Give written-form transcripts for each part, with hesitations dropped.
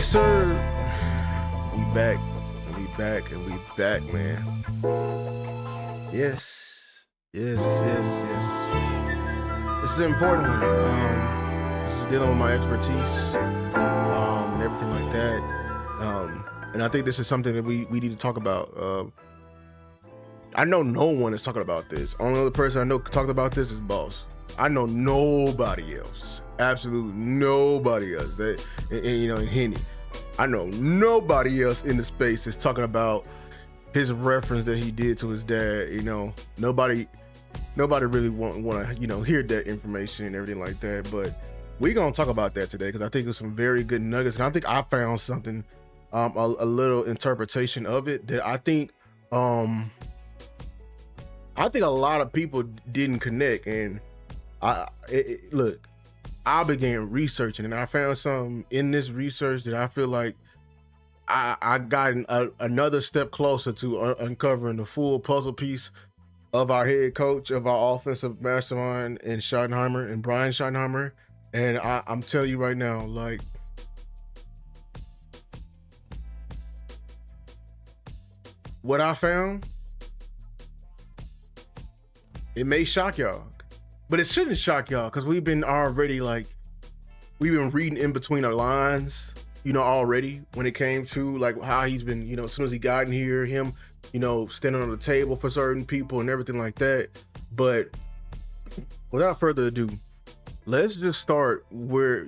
sir. We back, and we back, man. Yes. This is an important one. This is dealing with my expertise, and everything like that. And I think this is something that we need to talk about. I know no one is talking about this. Only other person I know talked about this is Boss. I know nobody else. Absolutely nobody else. And Henny. I know nobody else in the space is talking about his reference that he did to his dad. Nobody really want to hear that information and everything like that. But we're gonna talk about that today because I think there's some very good nuggets, and I think I found something, a little interpretation of it that I think a lot of people didn't connect. And look, I began researching, and I found something in this research that I feel like I got another step closer to uncovering the full puzzle piece of our head coach, of our offensive mastermind, and Schottenheimer and Brian Schottenheimer. And I'm telling you right now, like, what I found, it may shock y'all, but it shouldn't shock y'all because we've been reading in between our lines, already when it came to like how he's been, as soon as he got in here, him, standing on the table for certain people and everything like that. But without further ado, let's just start where,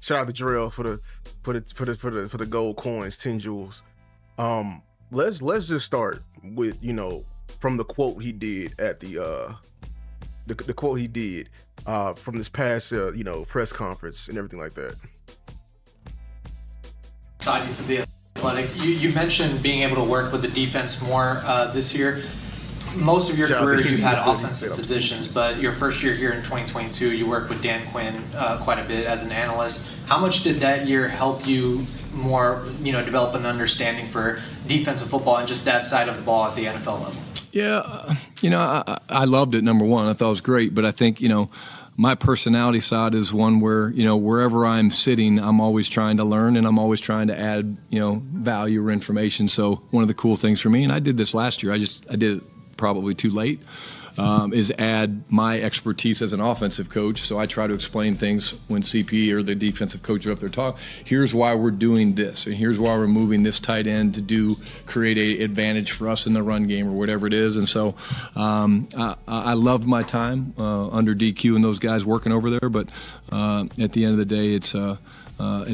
shout out to Jarrell for the gold coins, 10 jewels. Let's just start with, from the quote he did at the quote he did from this past press conference and everything like that. Sides of the athletic. You mentioned being able to work with the defense more this year. Most of your career you've had offensive positions, but your first year here in 2022, you worked with Dan Quinn quite a bit as an analyst. How much did that year help you more, develop an understanding for defensive football and just that side of the ball at the NFL level? Yeah, I loved it, number one. I thought it was great, but I think, my personality side is one where, wherever I'm sitting, I'm always trying to learn and I'm always trying to add, value or information. So one of the cool things for me, and I did this last year, I did it probably too late, is add my expertise as an offensive coach. So I try to explain things when CP or the defensive coach are up there talking. Here's why we're doing this, and here's why we're moving this tight end to create a advantage for us in the run game or whatever it is. And so I loved my time under DQ and those guys working over there. But at the end of the day, it's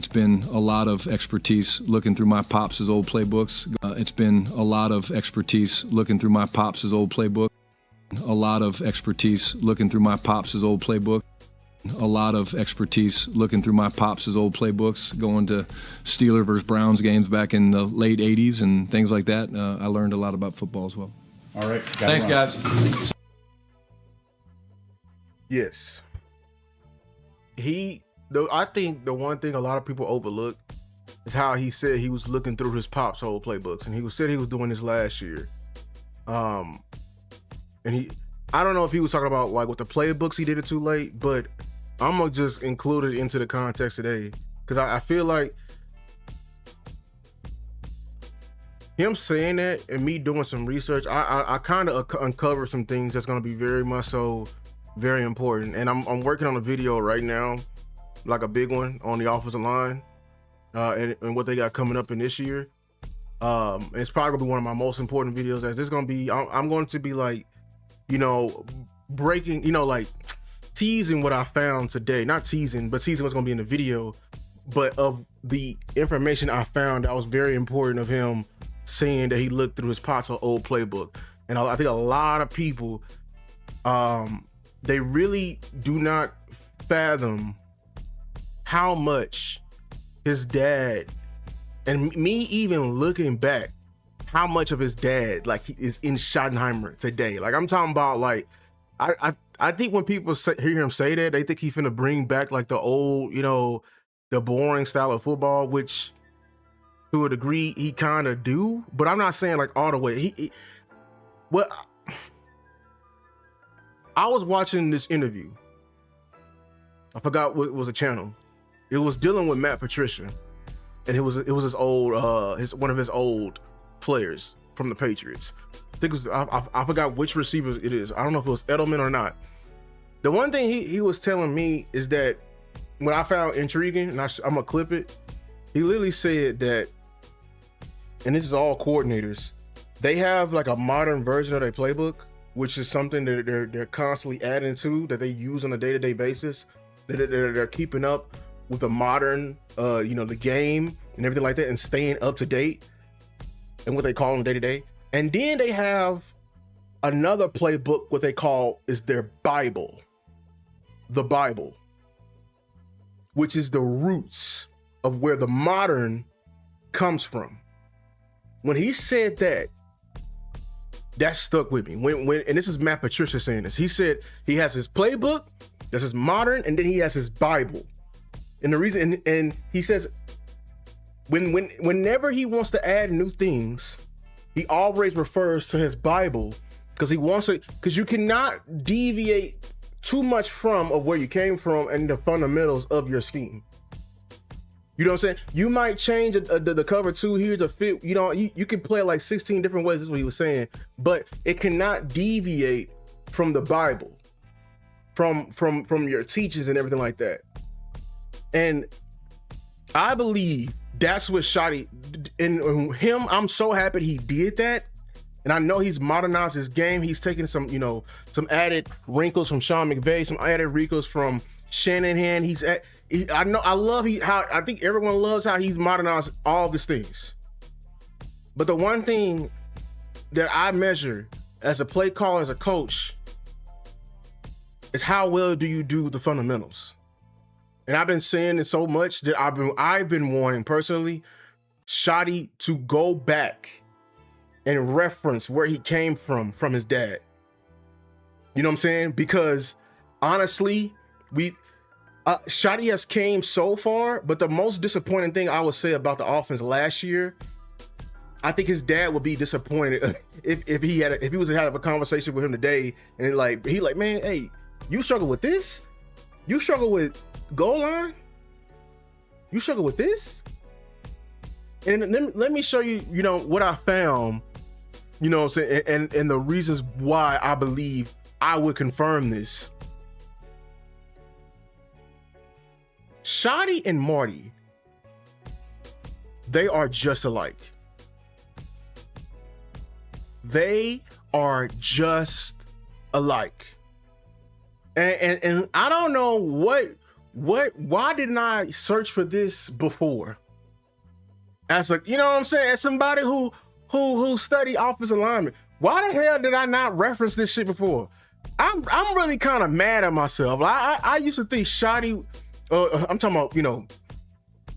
been a lot of expertise looking through my pops' old playbooks. It's been a lot of expertise looking through my pops' old playbook. A lot of expertise looking through my pops' old playbook. A lot of expertise looking through my pops' old playbooks, going to Steelers versus Browns games back in the late 80s and things like that. I learned a lot about football as well. All right. Thanks, guys. Yes. I think the one thing a lot of people overlook is how he said he was looking through his pop's old playbooks, and he said he was doing this last year. And I don't know if he was talking about like with the playbooks he did it too late, but I'm gonna just include it into the context today because I feel like him saying that and me doing some research, I kind of uncovered some things that's gonna be very much so very important. And I'm working on a video right now, like a big one on the offensive line and what they got coming up in this year. It's probably gonna be one of my most important videos. As this gonna be, I'm going to be like, breaking, like teasing what I found today. Not teasing, but teasing what's gonna be in the video, but of the information I found that was very important of him saying that he looked through his pops old playbook. And I think a lot of people, they really do not fathom how much his dad, and me even looking back, how much of his dad is in Schottenheimer today. Like I'm talking about, like I think when people hear him say that, they think he's finna bring back like the old, the boring style of football, which to a degree he kind of do. But I'm not saying like all the way. I was watching this interview. I forgot what was a channel. It was dealing with Matt Patricia. and it was his old one of his old players from the Patriots. I think it was I forgot which receiver it is. I don't know if it was Edelman or not. The one thing he was telling me is that what I found intriguing, and I'm gonna clip it. He literally said that, and this is all coordinators, they have like a modern version of their playbook, which is something that they're constantly adding to, that they use on a day-to-day basis. They're keeping up with the modern, the game and everything like that, and staying up to date and what they call them day-to-day. And then they have another playbook, what they call is their Bible. The Bible, which is the roots of where the modern comes from. When he said that, that stuck with me. When and this is Matt Patricia saying this. He said he has his playbook, that's his modern, and then he has his Bible. And the reason, and he says, whenever he wants to add new things, he always refers to his Bible, because he wants to, because you cannot deviate too much from of where you came from and the fundamentals of your scheme. You know what I'm saying? You might change the cover two here to fit, you can play like 16 different ways, is what he was saying, but it cannot deviate from the Bible, from your teachings and everything like that. And I believe that's what Schotty, and him, I'm so happy he did that. And I know he's modernized his game. He's taken some added wrinkles from Sean McVay, some added wrinkles from Shanahan. I think everyone loves how he's modernized all these things. But the one thing that I measure as a play caller, as a coach, is how well do you do the fundamentals? And I've been saying it so much that I've been wanting personally Schotty to go back and reference where he came from his dad. You know what I'm saying? Because honestly, Schotty has came so far, but the most disappointing thing I would say about the offense last year, I think his dad would be disappointed if he was to have a conversation with him today, and he man, hey, you struggle with this? You struggle with goal line? You struggle with this? And let me show you, what I found, what I'm saying, and the reasons why I believe I would confirm this. Schotty and Marty, they are just alike. They are just alike. And I don't know why didn't I search for this before? As as somebody who studied offensive alignment, why the hell did I not reference this shit before? I'm really kind of mad at myself. I used to think Schotty, I'm talking about,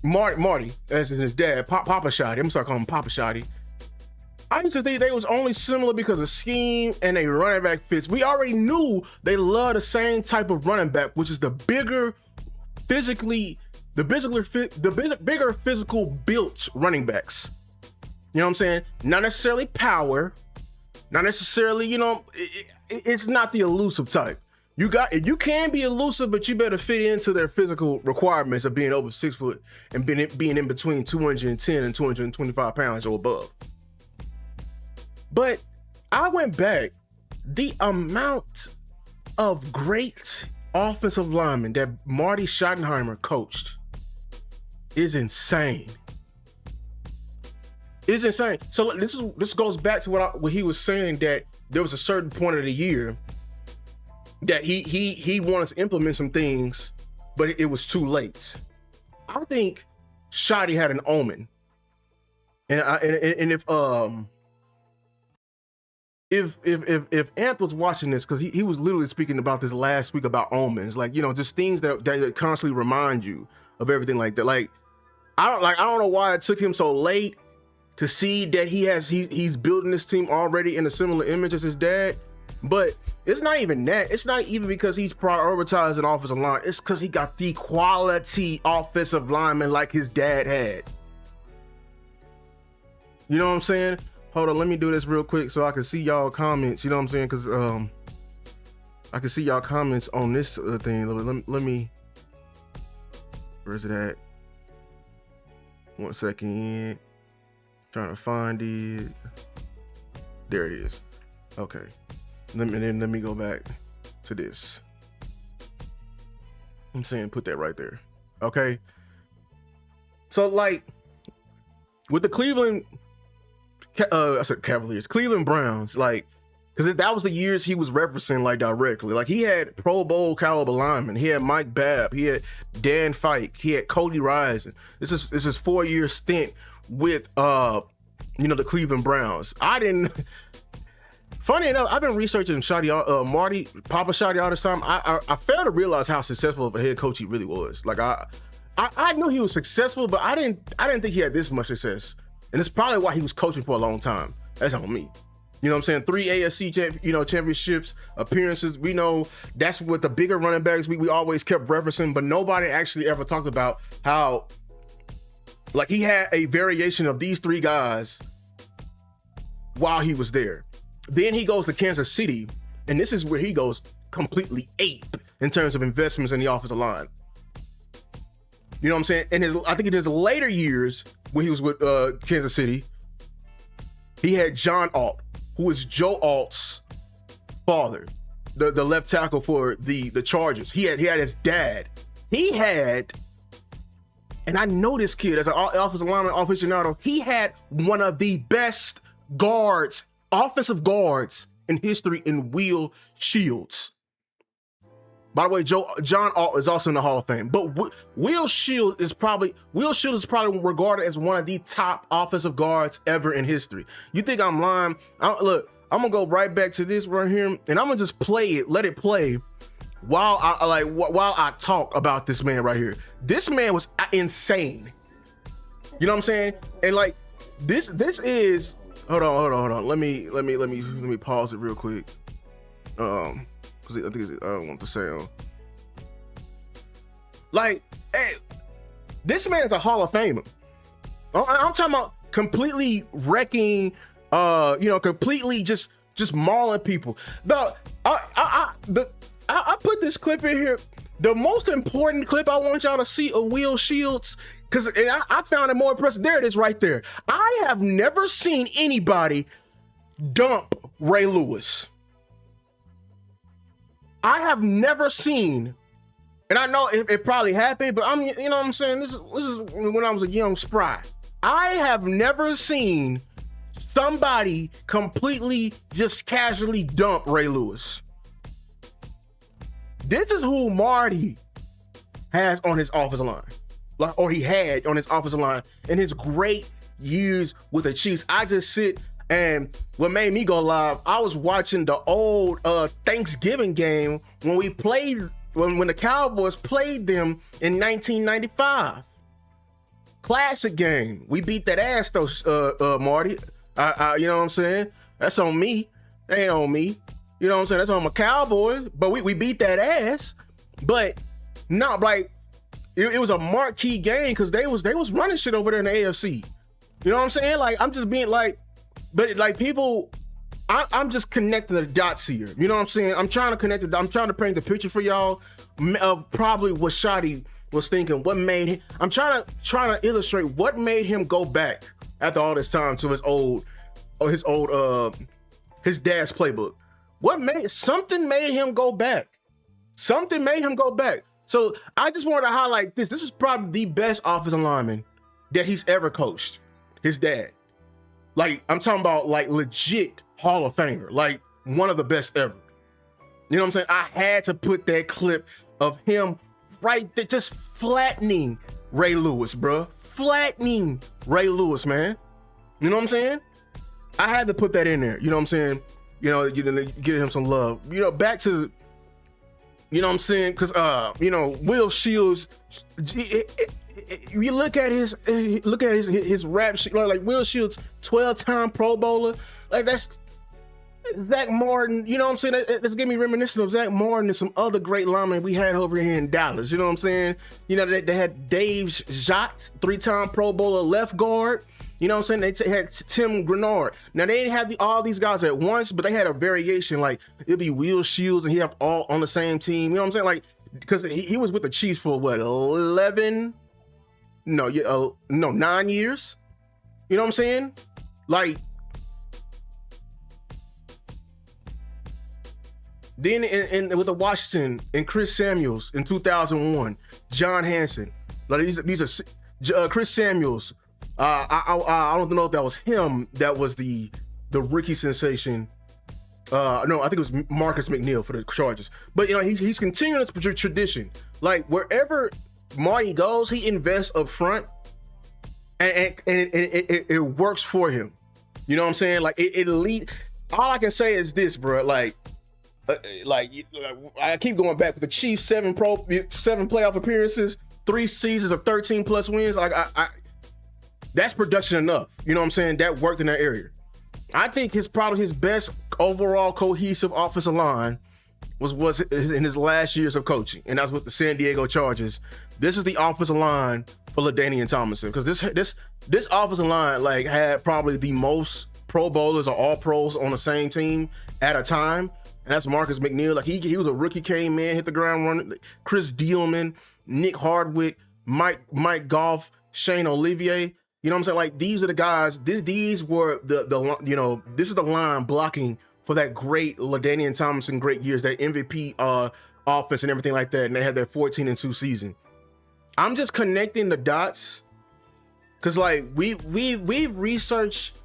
Marty, as in his dad, Papa Schotty. I'm gonna start calling him Papa Schotty. I used to think they was only similar because of scheme and a running back fits. We already knew they love the same type of running back, which is the bigger physical built running backs. You know what I'm saying? Not necessarily power, not necessarily, it's not the elusive type. You can be elusive, but you better fit into their physical requirements of being over 6 foot and being in between 210 and 225 pounds or above. But I went back, the amount of great offensive linemen that Marty Schottenheimer coached is insane. It's insane. So this goes back to what he was saying, that there was a certain point of the year that he wanted to implement some things, but it was too late. I think Schotty had an omen, and if Ant was watching this, because he was literally speaking about this last week about omens, just things that constantly remind you of everything like that. I don't know why it took him so late to see that he's building this team already in a similar image as his dad. But it's not even that. It's not even because he's prioritizing offensive line. It's because he got the quality offensive lineman like his dad had. You know what I'm saying? Hold on, let me do this real quick so I can see y'all comments. You know what I'm saying? Because I can see y'all comments on this thing. Let me. Where is it at? 1 second. Trying to find it. There it is. Okay. Let me go back to this. I'm saying put that right there. Okay. So like with the Cleveland Cleveland Browns, like, because that was the years he was referencing like directly. Like he had Pro Bowl caliber linemen. He had Mike Babb. He had Dan Fike. He had Cody Risen. This is 4-year stint with the Cleveland Browns. Funny enough, I've been researching Marty Schottenheimer all this time. I failed to realize how successful of a head coach he really was. Like I knew he was successful, but I didn't think he had this much success. And it's probably why he was coaching for a long time. That's on me. You know what I'm saying? 3 AFC championships, appearances. We know that's what the bigger running backs we always kept referencing, but nobody actually ever talked about how like he had a variation of these 3 guys while he was there. Then he goes to Kansas City, and this is where he goes completely ape in terms of investments in the offensive line. You know what I'm saying? And I think in his later years when he was with Kansas City, he had John Alt, who is Joe Alt's father, the left tackle for the Chargers. He had his dad. He had, and I know this kid as an offensive lineman, aficionado, he had one of the best offensive guards in history in Will Shields. By the way, John Alt is also in the Hall of Fame, but Will Shields is probably regarded as one of the top offensive guards ever in history. You think I'm lying? Look, I'm gonna go right back to this right here, and I'm gonna just let it play while I talk about this man right here. This man was insane. You know what I'm saying? And like this is hold on. Let me pause it real quick. Because I think I don't want the sound. Like, hey, this man is a Hall of Famer. I'm talking about completely wrecking, completely just mauling people. I put this clip in here. The most important clip I want y'all to see of Will Shields, because I found it more impressive. There it is right there. I have never seen anybody dump Ray Lewis. I have never seen, and I know it probably happened, but you know what I'm saying? This is when I was a young spry. I have never seen somebody completely just casually dump Ray Lewis. This is who Marty has on his offensive line, or he had on his offensive line in his great years with the Chiefs. I just sit, and what made me go live, I was watching the old Thanksgiving game when the Cowboys played them in 1995. Classic game. We beat that ass though, Marty. You know what I'm saying? That's on me. That ain't on me. You know what I'm saying? That's on my Cowboys. But we beat that ass. But not like it was a marquee game because they was running shit over there in the AFC. You know what I'm saying? Like I'm just being like, but like people, I'm just connecting the dots here. You know what I'm saying? I'm trying to connect I'm trying to paint the picture for y'all of probably what Shotty was thinking. What made him? I'm trying to illustrate what made him go back after all this time to his dad's playbook. Something made him go back. Something made him go back. So I just wanted to highlight this. This is probably the best offensive lineman that he's ever coached. His dad. Like, I'm talking about like legit Hall of Famer. Like one of the best ever. You know what I'm saying? I had to put that clip of him right there, just flattening Ray Lewis, bro. Flattening Ray Lewis, man. You know what I'm saying? I had to put that in there. You know what I'm saying? You know, give him some love. You know, back to, you know what I'm saying? Because, Will Shields, you look at his rap sheet, like Will Shields, 12-time Pro Bowler. Like that's Zach Martin. You know what I'm saying? That's getting me reminiscent of Zach Martin and some other great linemen we had over here in Dallas. You know what I'm saying? You know, they had Dave Jotz, 3-time Pro Bowler left guard. You know what I'm saying? They had Tim Grenard. Now, they didn't have all these guys at once, but they had a variation. Like, it'd be Will Shields, and he have all on the same team. You know what I'm saying? Like, because he was with the Chiefs for, what, 11 no, 9 years. You know what I'm saying? Like, then with the Washington and Chris Samuels in 2001, John Hanson. Like these are Chris Samuels. I don't know if that was him that was the rookie sensation. No, I think it was Marcus McNeil for the Chargers. But he's continuing this tradition. Like wherever Marty goes, he invests up front, and it works for him. You know what I'm saying? Like it lead. All I can say is this, bro. Like I keep going back with the Chiefs, 7 playoff appearances, 3 seasons of 13 plus wins. Like I that's production enough. You know what I'm saying? That worked in that area. I think probably his best overall cohesive offensive line was in his last years of coaching, and that's with the San Diego Chargers. This is the offensive line for LaDainian Tomlinson, because this offensive line like had probably the most Pro Bowlers or All Pros on the same team at a time, and that's Marcus McNeil. Like he was a rookie, came in, hit the ground running. Chris Dillman, Nick Hardwick, Mike Goff, Shane Olivier. You know what I'm saying? Like these are the guys. These were the this is the line blocking for that great LaDainian Tomlinson great years, that MVP offense and everything like that. And they had that 14-2 season. I'm just connecting the dots because like we've researched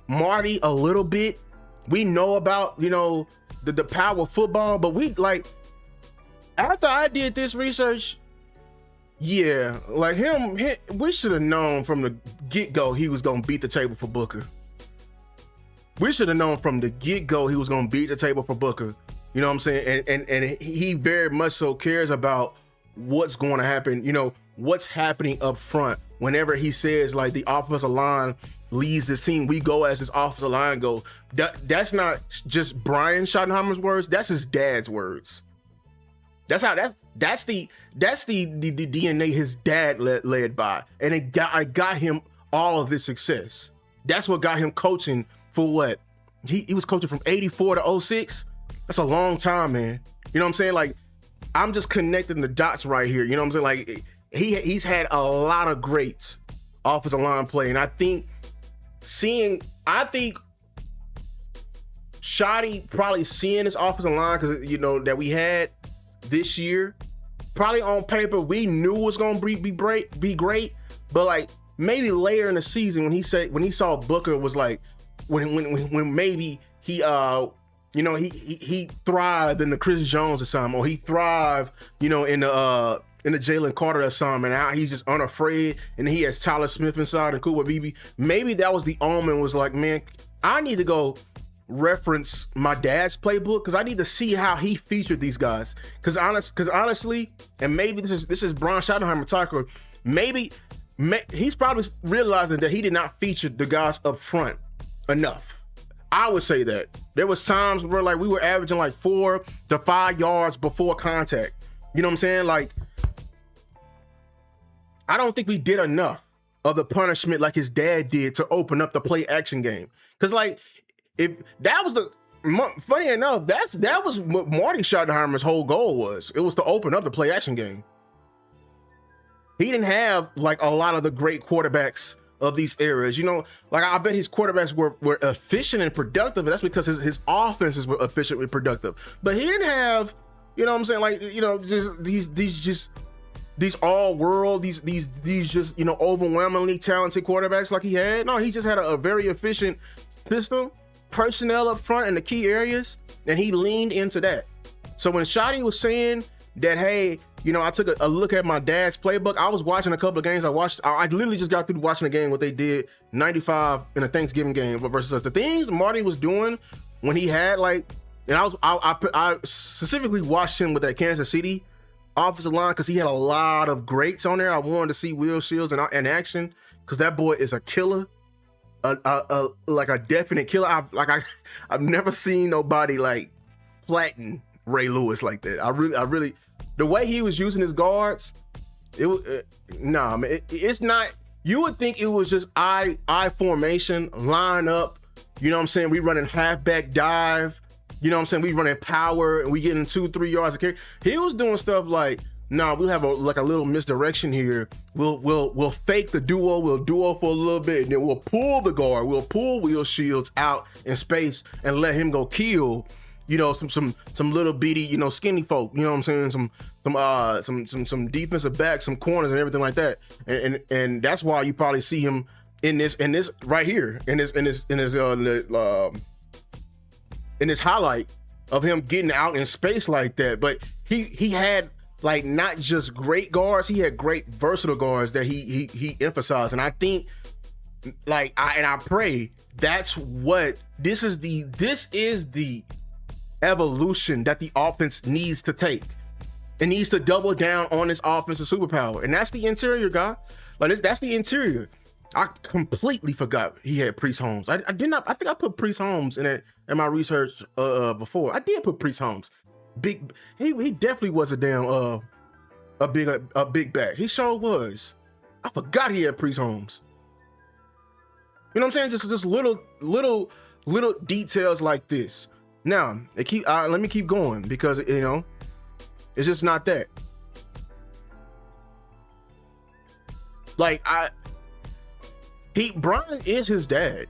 Marty a little bit. We know about the power of football, but we like after I did this research. Yeah, like we should have known from the get-go he was going to beat the table for Booker. We should have known from the get-go he was going to beat the table for Booker. You know what I'm saying? And he very much so cares about what's going to happen, what's happening up front. Whenever he says, like, the offensive line leads the team, we go as this offensive line go. That's not just Brian Schottenheimer's words. That's his dad's words. That's the DNA his dad led by, and I got him all of this success. That's what got him coaching for what he was coaching from 84 to 06. That's a long time, man. You know what I'm saying? Like I'm just connecting the dots right here. You know what I'm saying? Like he's had a lot of great offensive line play, and I think Shotty probably seeing this offensive line because that we had this year. Probably on paper, we knew it was gonna be great, but like maybe later in the season when he saw Booker was like when maybe he he thrived in the Chris Jones assignment, or he thrived in the Jalen Carter assignment. Now he's just unafraid, and he has Tyler Smith inside and Cooper Beebe. Maybe that was the omen. Was like, man, I need to go reference my dad's playbook because I need to see how he featured these guys. Because honestly, and maybe this is Brian Schottenheimer talking. Maybe he's probably realizing that he did not feature the guys up front enough. I would say that there was times where like we were averaging like 4 to 5 yards before contact. You know what I'm saying? Like I don't think we did enough of the punishment like his dad did to open up the play action game. Because like if that was funny enough, that was what Marty Schottenheimer's whole goal was. It was to open up the play action game. He didn't have like a lot of the great quarterbacks of these eras. Like I bet his quarterbacks were efficient and productive, and that's because his offenses were efficient and productive. But he didn't have, you know what I'm saying, like, just these all world, these just, overwhelmingly talented quarterbacks like he had. No, he just had a very efficient system, personnel up front in the key areas, and he leaned into that. So when Shotty was saying that, hey, I took a look at my dad's playbook, I was watching a couple of games. I literally just got through watching a game what they did 95 in a Thanksgiving game versus the things Marty was doing when he had and I specifically watched him with that Kansas City offensive line because he had a lot of greats on there. I wanted to see Will Shields in action because that boy is a killer. Like a definite killer. I've never seen nobody like flatten Ray Lewis like that. I really the way he was using his guards, it was man. It's not. You would think it was just I formation, line up. You know what I'm saying? We running halfback dive. You know what I'm saying? We running power and we getting 2-3 yards of carry. He was doing stuff like nah, we'll have a little misdirection here. We'll fake the duo. We'll duo for a little bit, and then we'll pull the guard. We'll pull Will Shields out in space and let him go kill, some little bitty, skinny folk. You know what I'm saying? Some defensive backs, some corners, and everything like that. And that's why you probably see him in this right here in this highlight of him getting out in space like that. But he had like not just great guards, he had great versatile guards that he emphasized. And I think I pray this is the evolution that the offense needs to take. It needs to double down on its offensive superpower. And that's the interior, guy. That's the interior. I completely forgot he had Priest Holmes. I think I put Priest Holmes in my research before. I did put Priest Holmes. He definitely was a damn a big back. He sure was. I forgot he had Priest Holmes. You know what I'm saying? Just little details like this. Now, let me keep going because it's just not that. Brian is his dad.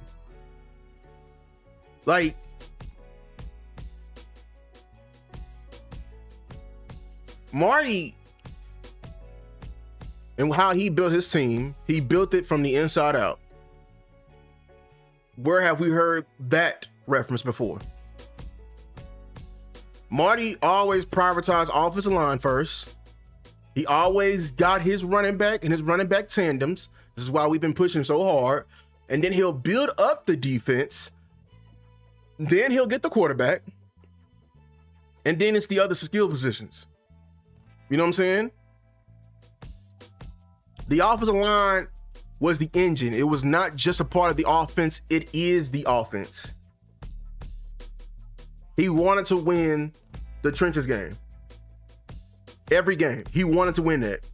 Marty and how he built his team, he built it from the inside out. Where have we heard that reference before? Marty always prioritized offensive line first. He always got his running back and his running back tandems. This is why we've been pushing so hard. And then he'll build up the defense. Then he'll get the quarterback. And then it's the other skill positions. You know what I'm saying? The offensive line was the engine. It was not just a part of the offense. It is the offense. He wanted to win the trenches game. Every game. He wanted to win that.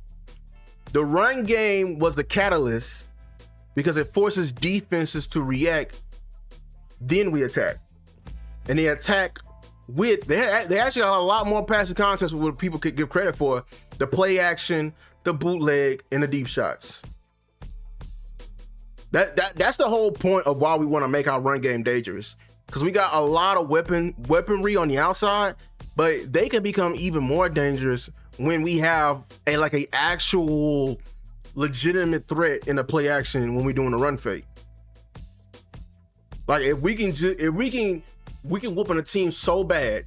The run game was the catalyst because it forces defenses to react. Then we attack. And they attack with, they actually have a lot more passing contests with what people could give credit for. The play action, the bootleg, and the deep shots. That's the whole point of why we want to make our run game dangerous. Because we got a lot of weaponry on the outside, but they can become even more dangerous when we have a actual legitimate threat in the play action when we're doing a run fake. If we can whoop on a team so bad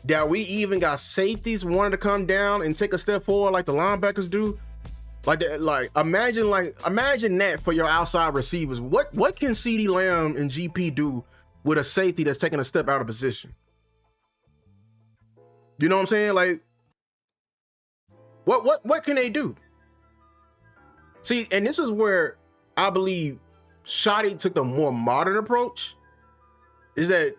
that we even got safeties wanting to come down and take a step forward like the linebackers do. Imagine that for your outside receivers. What can CeeDee Lamb and GP do with a safety that's taking a step out of position? You know what I'm saying? What can they do? See, and this is where I believe Schotty took the more modern approach. Is that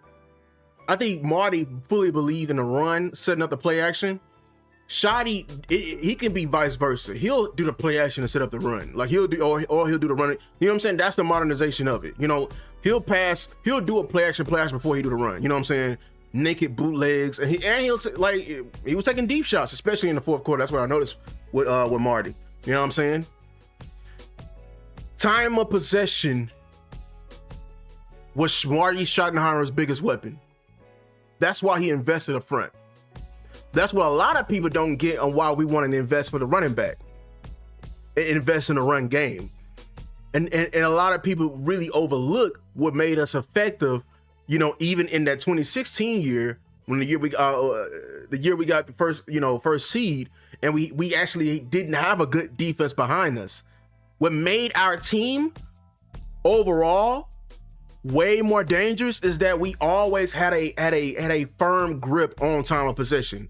I think Marty fully believed in the run, setting up the play action. Schotty, he can be vice versa. He'll do the play action and set up the run. He'll do the running. You know what I'm saying? That's the modernization of it. He'll do a play action before he do the run. You know what I'm saying? Naked bootlegs, and he was taking deep shots, especially in the fourth quarter. That's what I noticed with Marty. You know what I'm saying? Time of possession was Marty Schottenheimer's biggest weapon. That's why he invested up front. That's what a lot of people don't get on why we want to invest for the running back. Invest in the run game. And a lot of people really overlook what made us effective, even in that 2016 year, when the year we got the first seed, and we actually didn't have a good defense behind us. What made our team overall way more dangerous is that we always had a firm grip on time of possession.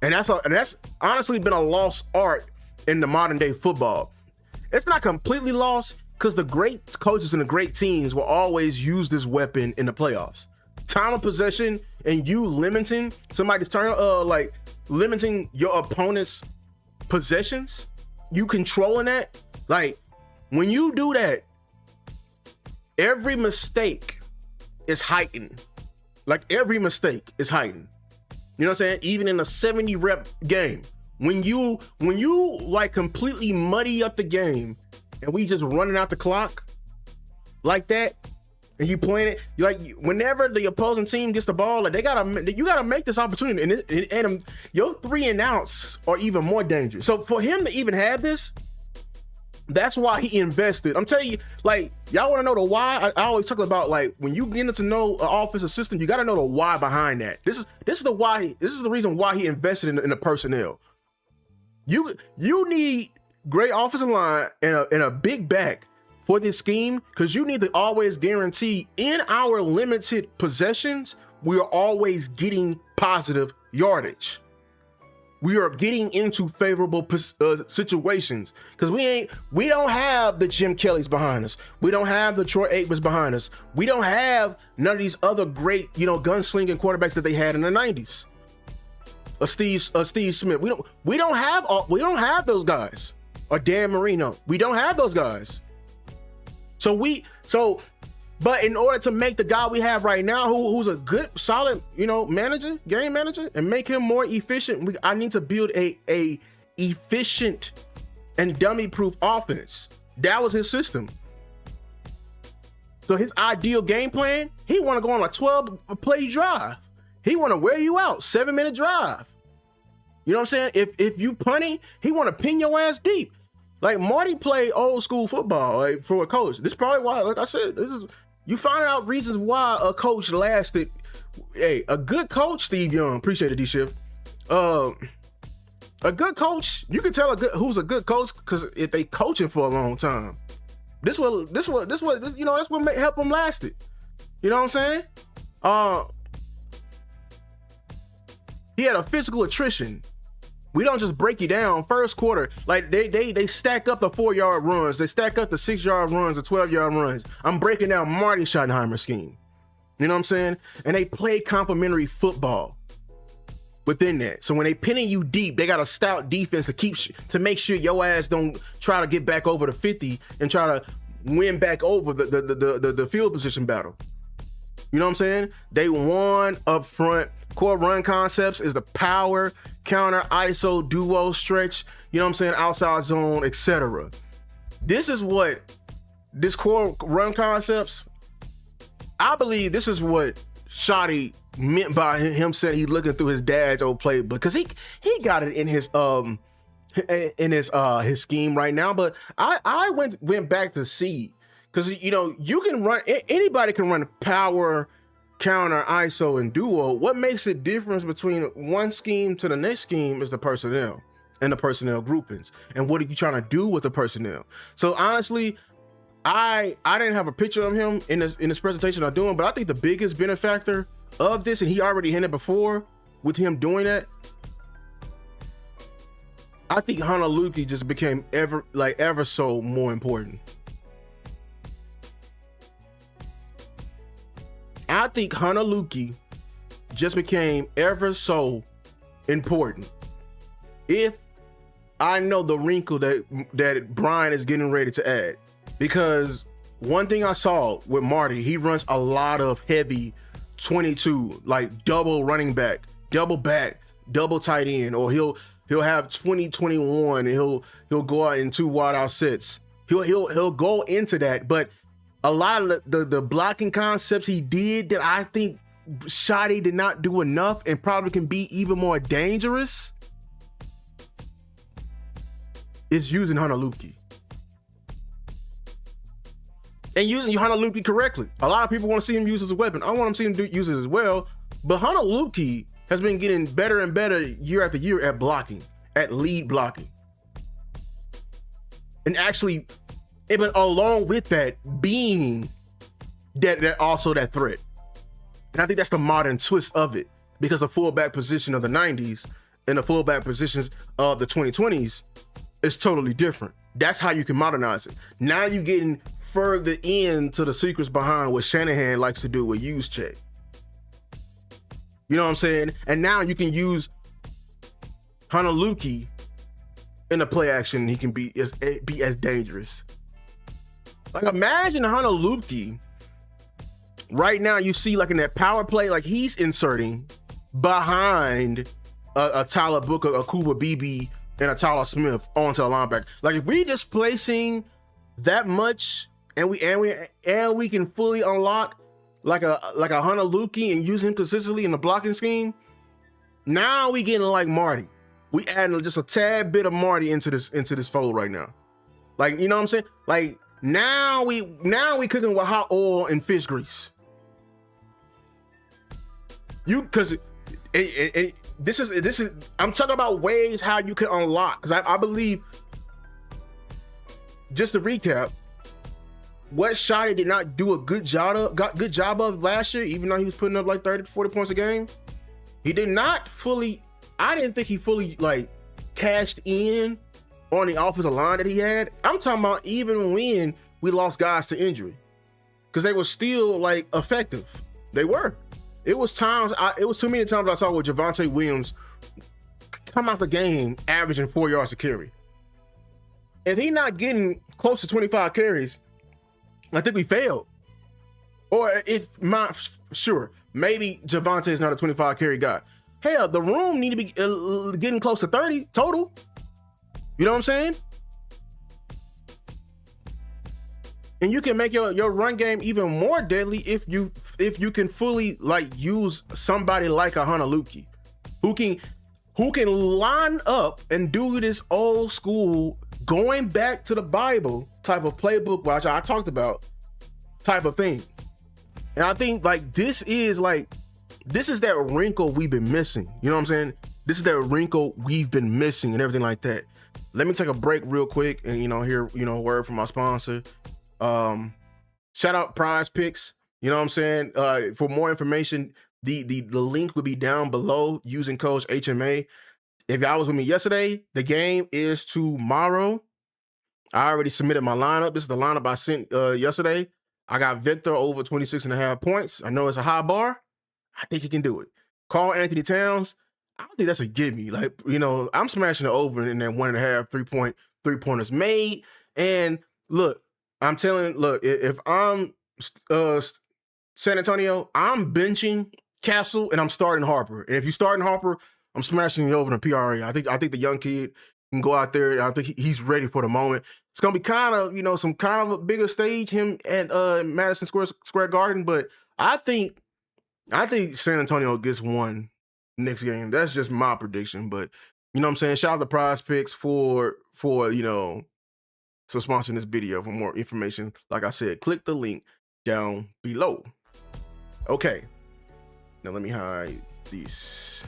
And that's honestly been a lost art in the modern day football. It's not completely lost because the great coaches and the great teams will always use this weapon in the playoffs. Time of possession and you limiting somebody's turn, limiting your opponent's possessions, you controlling that. When you do that, every mistake is heightened. Every mistake is heightened. You know what I'm saying? Even in a 70 rep game, When you like completely muddy up the game and we just running out the clock like that, and you playing it, you like whenever the opposing team gets the ball, like you gotta make this opportunity, and your 3 and outs are even more dangerous. So for him to even have this, that's why he invested. I'm telling you, like, y'all want to know the why? I always talk about, like, when you get to know an offensive system, you got to know the why behind that. This is the why. This is the reason why he invested in the personnel. You need great offensive line and a big back for this scheme, because you need to always guarantee in our limited possessions, we are always getting positive yardage. We are getting into favorable situations, because we don't have the Jim Kellys behind us. We don't have the Troy Aikmans behind us. We don't have none of these other great, gunslinging quarterbacks that they had in the 90s. Steve Smith. We don't have those guys. Or Dan Marino. We don't have those guys. But in order to make the guy we have right now, who's a good, solid, manager, game manager, and make him more efficient, I need to build a efficient and dummy-proof offense. That was his system. So his ideal game plan, he want to go on a 12-play drive. He want to wear you out, 7-minute drive. You know what I'm saying? If you punting, he want to pin your ass deep. Like, Marty played old school football, like, for a coach. This is probably why, like I said, you find out reasons why a coach lasted. Hey, a good coach, Steve Young, appreciate it, D-Shift. A good coach, you can tell who's a good coach because if they coaching for a long time. That's what help them last it. You know what I'm saying? He had a physical attrition. We don't just break you down first quarter. Like they stack up the 4-yard runs. They stack up the 6-yard runs, the 12-yard runs. I'm breaking down Marty Schottenheimer scheme. You know what I'm saying? And they play complementary football within that. So when they pinning you deep, they got a stout defense to make sure your ass don't try to get back over the 50 and try to win back over the field position battle. You know what I'm saying? They won up front. Core run concepts is the power, counter, ISO, duo, stretch, you know what I'm saying, outside zone, etc. This is what this core run concepts, I believe this is what Shotty meant by him saying he's looking through his dad's old playbook, because he got it in his scheme right now. But I went back to see, because you can run, anybody can run power, counter, ISO, and duo. What makes the difference between one scheme to the next scheme is the personnel and the personnel groupings, and what are you trying to do with the personnel. So honestly, I didn't have a picture of him in this presentation I'm doing, but I think the biggest benefactor of this, and he already hinted before with him doing that, I think Honolulu just became ever so more important. I think Honolulu just became ever so important. If I know the wrinkle that Brian is getting ready to add, because one thing I saw with Marty, he runs a lot of heavy 22, like double running back, double tight end, or he'll have 20-21 and he'll go out in 2 wide out sets. He'll go into that, but a lot of the blocking concepts he did that I think Shotty did not do enough and probably can be even more dangerous is using Honolulu. And using Honolulu correctly. A lot of people want to see him use as a weapon. I want to see him use it as well. But Honolulu has been getting better and better year after year at blocking, at lead blocking. And actually, but along with that, being that also that threat. And I think that's the modern twist of it, because the fullback position of the 90s and the fullback positions of the 2020s is totally different. That's how you can modernize it. Now you're getting further into the secrets behind what Shanahan likes to do with use check. You know what I'm saying? And now you can use Honolulu in the play action. He can be as dangerous. Like, imagine Honolulu right now. You see, like, in that power play, like, he's inserting behind a Tyler Booker, a Cooper Beebe, and a Tyler Smith onto the linebacker. Like if we displacing that much, and we can fully unlock like a Hunter Lukey and use him consistently in the blocking scheme. Now we getting like Marty. We adding just a tad bit of Marty into this fold right now. Like, you know what I'm saying? Like now we cooking with hot oil and fish grease. Because this is I'm talking about ways how you can unlock. Because I believe, just to recap, what Schotty did not do a good job of last year, even though he was putting up like 30 to 40 points a game. He did not fully, I didn't think he fully like cashed in on the offensive line that he had. I'm talking about even when we lost guys to injury, because they were still like effective. They were. It was too many times I saw with Javonte Williams come out the game averaging 4 yards to carry. If he not getting close to 25 carries, I think we failed. Or maybe Javonte is not a 25 carry guy. Hell, the room need to be getting close to 30 total. You know what I'm saying? And you can make your run game even more deadly if you can fully like use somebody like a Hunter Lukey, who can line up and do this old school going back to the Bible type of playbook, which I talked about, type of thing. And I think like this is that wrinkle we've been missing. You know what I'm saying? This is that wrinkle we've been missing and everything like that. Let me take a break real quick and hear a word from my sponsor. Shout out PrizePicks. You know what I'm saying? For more information, the link will be down below using code HMA. If y'all was with me yesterday, the game is tomorrow. I already submitted my lineup. This is the lineup I sent yesterday. I got Victor over 26.5 points. I know it's a high bar. I think he can do it. Carl Anthony Towns, I don't think that's a gimme. Like, I'm smashing it over in that 1.5 3-pointers made. And look, if I'm San Antonio, I'm benching Castle and I'm starting Harper. And if you're starting Harper, I'm smashing it over in the PRA. I think the young kid can go out there, and I think he's ready for the moment. It's gonna be kind of, some kind of a bigger stage, him at Madison Square Garden, but I think San Antonio gets one next game. That's just my prediction. But you know what I'm saying? Shout out to PrizePicks for sponsoring this video. For more information, like I said, click the link down below. Okay. Now let me hide these.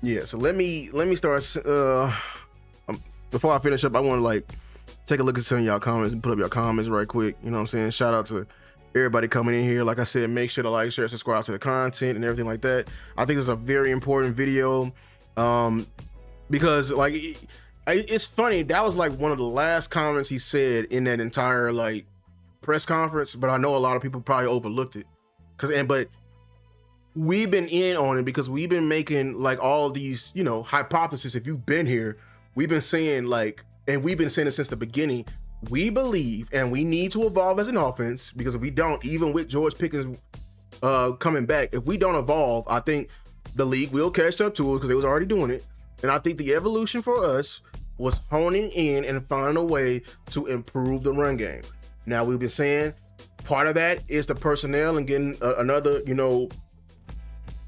Yeah, so let me start. Before I finish up, I want to take a look at some of y'all comments and put up your comments right quick. You know what I'm saying? Shout out to everybody coming in here. Like I said, make sure to like, share, subscribe to the content and everything like that. I think it's a very important video because it's funny. That was one of the last comments he said in that entire press conference, but I know a lot of people probably overlooked it but we've been in on it because we've been making all these hypotheses. If you've been here, we've been saying and we've been saying it since the beginning. We believe and we need to evolve as an offense, because if we don't, even with George Pickens coming back, if we don't evolve, I think the league will catch up to it because they was already doing it. And I think the evolution for us was honing in and finding a way to improve the run game. Now, we've been saying part of that is the personnel and getting another,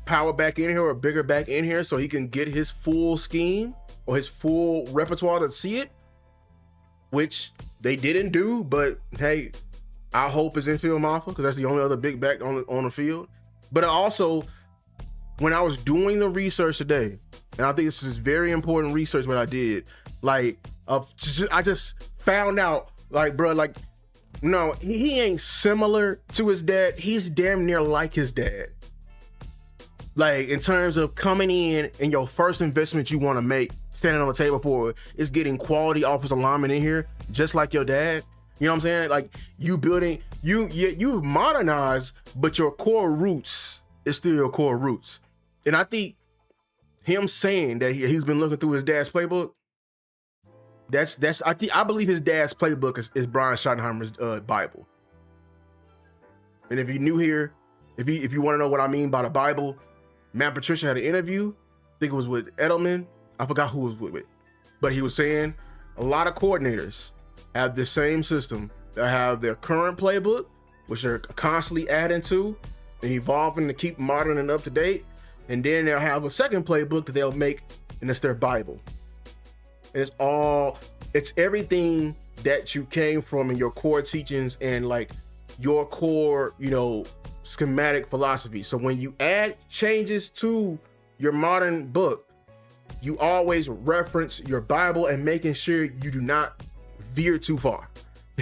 power back in here or bigger back in here so he can get his full scheme or his full repertoire to see it, which they didn't do. But hey, I hope is infield Mafia, because that's the only other big back on the field. But also, when I was doing the research today, and I think this is very important research what I did, I just found out, no, he ain't similar to his dad. He's damn near like his dad. In terms of coming in and your first investment you want to make, standing on the table for it, is getting quality offensive linemen in here, just like your dad. You know what I'm saying? You building, you've modernized, but your core roots is still your core roots. And I think him saying that he's been looking through his dad's playbook, I believe his dad's playbook is Brian Schottenheimer's Bible. And if you're new here, if you want to know what I mean by the Bible, Matt Patricia had an interview. I think it was with Edelman. I forgot who was with it. But he was saying a lot of coordinators have the same system. They have their current playbook, which they're constantly adding to and evolving to keep modern and up to date. And then they'll have a second playbook that they'll make, and it's their Bible. And it's everything that you came from in your core teachings and like your core, schematic philosophy. So when you add changes to your modern book, you always reference your Bible and making sure you do not veer too far.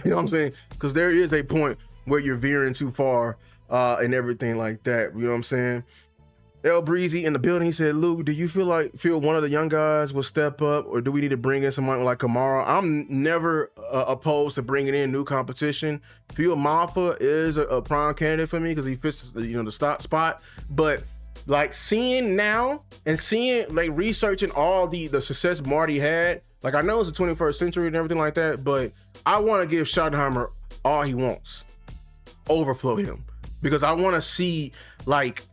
You know what I'm saying? Because there is a point where you're veering too far and everything like that. You know what I'm saying? El Breezy in the building, he said, Luke, do you feel one of the young guys will step up, or do we need to bring in someone like Kamara? I'm never opposed to bringing in new competition. Phil Maffa is a prime candidate for me because he fits the spot. But like seeing now and seeing like researching all the success Marty had, like I know it's the 21st century and everything like that, but I want to give Schottenheimer all he wants. Overflow him. Because I want to see like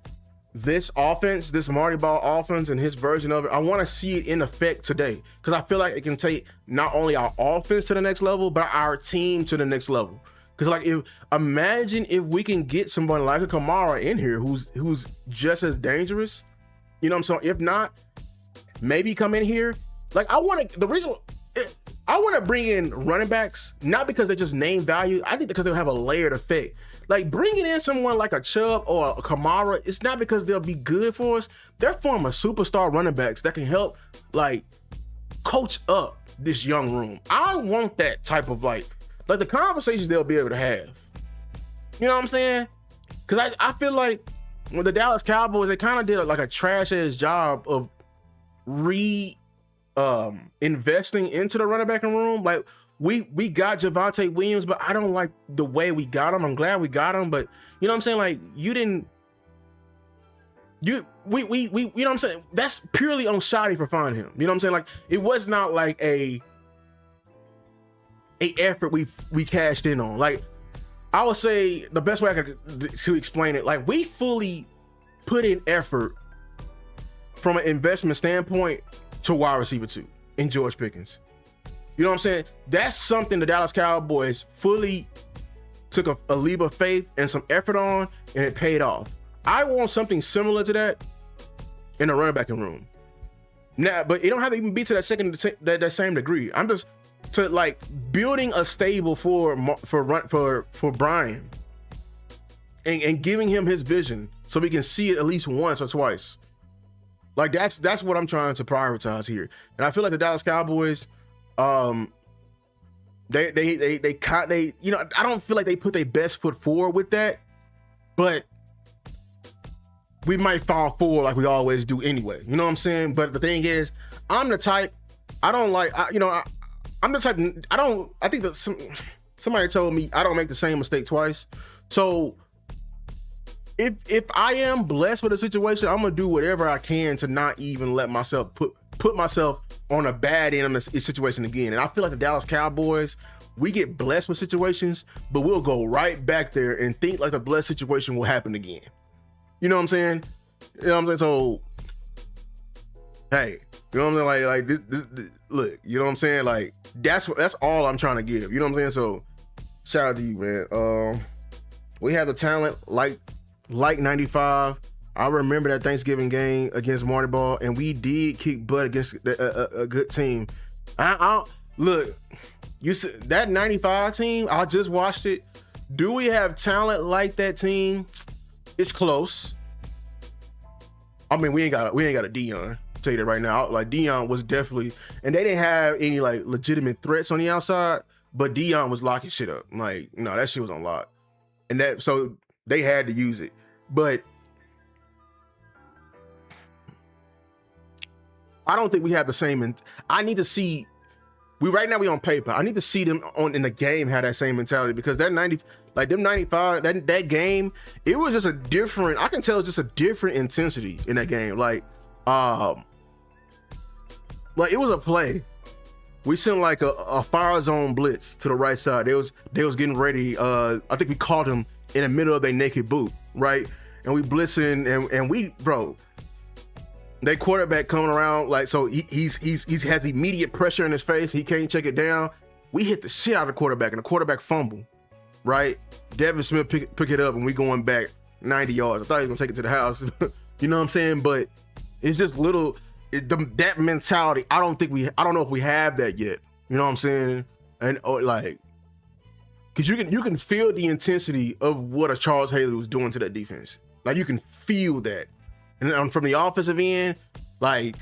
this offense, this Marty Ball offense and his version of it, I want to see it in effect today. Because I feel like it can take not only our offense to the next level, but our team to the next level. Because like imagine if we can get someone like a Kamara in here who's just as dangerous. You know what I'm saying? If not, maybe come in here. Like I want to bring in running backs, not because they're just name value. I think because they'll have a layered effect. Like bringing in someone like a Chubb or a Kamara, it's not because they'll be good for us. They're former superstar running backs that can help like coach up this young room. I want that type of like the conversations they'll be able to have. You know what I'm saying? Because I feel like with the Dallas Cowboys, they kind of did like a trash ass job of investing into the running back room. Like we got Javonte Williams, but I don't like the way we got him. I'm glad we got him, but you know what I'm saying? Like we you know what I'm saying? That's purely on Shotty for finding him. You know what I'm saying? Like it was not like a effort we cashed in on. Like I would say the best way I could to explain it, like we fully put in effort from an investment standpoint to wide receiver 2 in George Pickens. You know what I'm saying? That's something the Dallas Cowboys fully took a leap of faith and some effort on, and it paid off. I want something similar to that in the running backing room. Now, but it don't have to even be to that same degree. I'm just to like building a stable for Brian and giving him his vision so we can see it at least once or twice. Like that's what I'm trying to prioritize here. And I feel like the Dallas Cowboys, they I don't feel like they put their best foot forward with that, but we might fall forward like we always do anyway. You know what I'm saying? But the thing is, I'm the type, I'm the type, I think that somebody told me I don't make the same mistake twice. So if I am blessed with a situation, I'm gonna do whatever I can to not even let myself put myself on a bad end of the situation again. And I feel like the Dallas Cowboys, we get blessed with situations, but we'll go right back there and think like the blessed situation will happen again. You know what I'm saying? You know what I'm saying? So, hey, you know what I'm saying? Like this, look, you know what I'm saying? Like that's all I'm trying to give. You know what I'm saying? So, shout out to you, man. We have the talent like 95. I remember that Thanksgiving game against Marty Ball, and we did kick butt against a good team. Look, you said that 95 team. I just watched it. Do we have talent like that team? It's close. I mean, we ain't got a Dion. I'll tell you that right now. Like Dion was definitely, and they didn't have any like legitimate threats on the outside, but Dion was locking shit up. Like, no, that shit was on lock, and so they had to use it. But I don't think we have the same. I need to see. Right now we on paper. I need to see them in the game have that same mentality, because that 95, that game, it was just a different. I can tell it's just a different intensity in that game. Like it was a play. We sent like a fire zone blitz to the right side. They was getting ready. I think we caught him in the middle of their naked boot, right? And we blitzing and we, bro, They quarterback coming around, like, so he has immediate pressure in his face. He can't check it down. We hit the shit out of the quarterback, and the quarterback fumble, right? Devin Smith pick it up, and we going back 90 yards. I thought he was gonna take it to the house. You know what I'm saying? But it's just that mentality. I don't know if we have that yet. You know what I'm saying? And like, because you can feel the intensity of what a Charles Haley was doing to that defense. Like, you can feel that. And from the offensive end, like,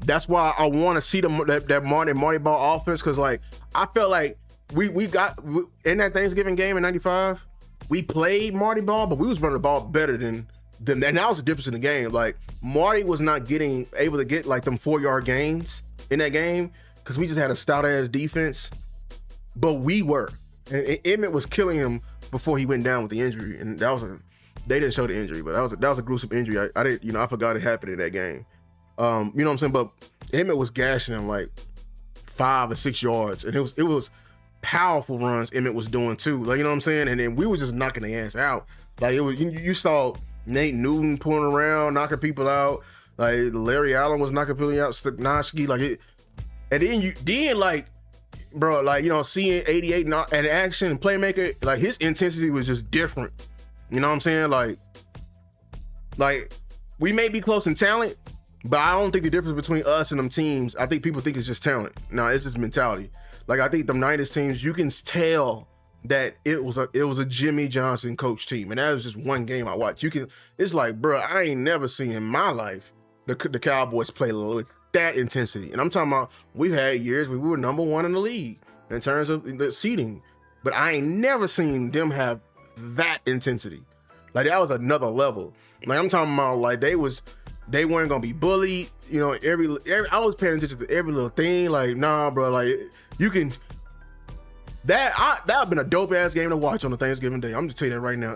that's why I want to see that Marty Ball offense, because, like, I felt like we got in that Thanksgiving game in '95, we played Marty Ball, but we was running the ball better than them. And that was the difference in the game. Like, Marty was not able to get like them 4-yard gains in that game because we just had a stout ass defense, but we were. And Emmett was killing him before he went down with the injury, and they didn't show the injury, but that was a gruesome injury. I didn't, I forgot it happened in that game. You know what I'm saying? But Emmett was gashing him like 5 or 6 yards, and it was powerful runs Emmett was doing too. Like, you know what I'm saying? And then we were just knocking the ass out. Like, it was, you saw Nate Newton pulling around, knocking people out. Like, Larry Allen was knocking people out, Stugnoski, like it. And then like, bro, like, seeing 88 in action and playmaker, like, his intensity was just different. You know what I'm saying? Like we may be close in talent, but I don't think the difference between us and them teams, I think people think it's just talent. No, it's just mentality. Like, I think them 90s teams, you can tell that it was a Jimmy Johnson coach team, and that was just one game I watched. It's like, bro, I ain't never seen in my life the Cowboys play with that intensity. And I'm talking about, we've had years where we were number 1 in the league in terms of the seeding, but I ain't never seen them have that intensity. Like, that was another level. Like, I'm talking about, like, they weren't gonna be bullied. Every I was paying attention to every little thing. Like, nah, bro, like, you can. That would've been a dope ass game to watch on a Thanksgiving Day. I'm just telling you that right now.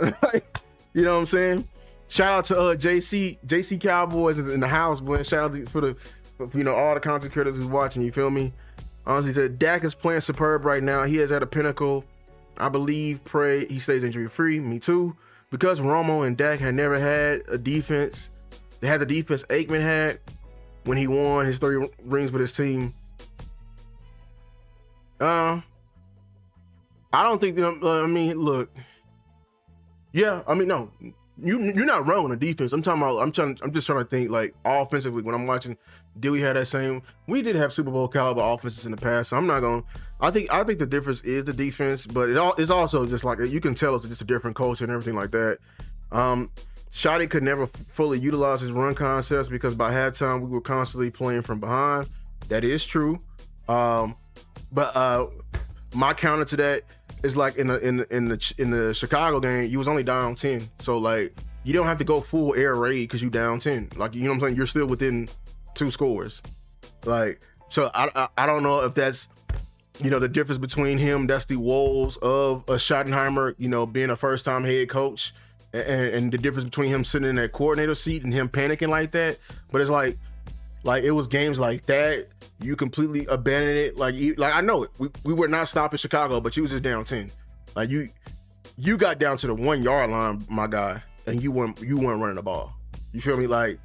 You know what I'm saying? Shout out to JC Cowboys is in the house, boy. Shout out for all the content creators who's watching. You feel me? Honestly, said Dak is playing superb right now. He is at a pinnacle. I believe, pray he stays injury free. Me too. Because Romo and Dak had never had a defense. They had the defense Aikman had when he won his 3 rings with his team. I don't think. I mean, look. Yeah, I mean, no, you're not wrong on the defense. I'm talking about. I'm just trying to think, like, offensively. When I'm watching, did we have that same? We did have Super Bowl caliber offenses in the past. So I'm not gonna. I think the difference is the defense, but it's also just like, you can tell it's just a different culture and everything like that. Shotty could never fully utilize his run concepts because by halftime we were constantly playing from behind. That is true. But my counter to that is, like, in the Chicago game, you was only down 10. So, like, you don't have to go full air raid because you down 10. Like, you know what I'm saying? You're still within 2 scores. Like, so I don't know if that's, the difference between him, that's the woes of a Schottenheimer, being a first-time head coach, and the difference between him sitting in that coordinator seat and him panicking like that. But it's like it was games like that, you completely abandoned it. Like I know it. We were not stopping Chicago, but you was just down 10. Like, you got down to the 1-yard line, my guy, and you weren't running the ball. You feel me? Like,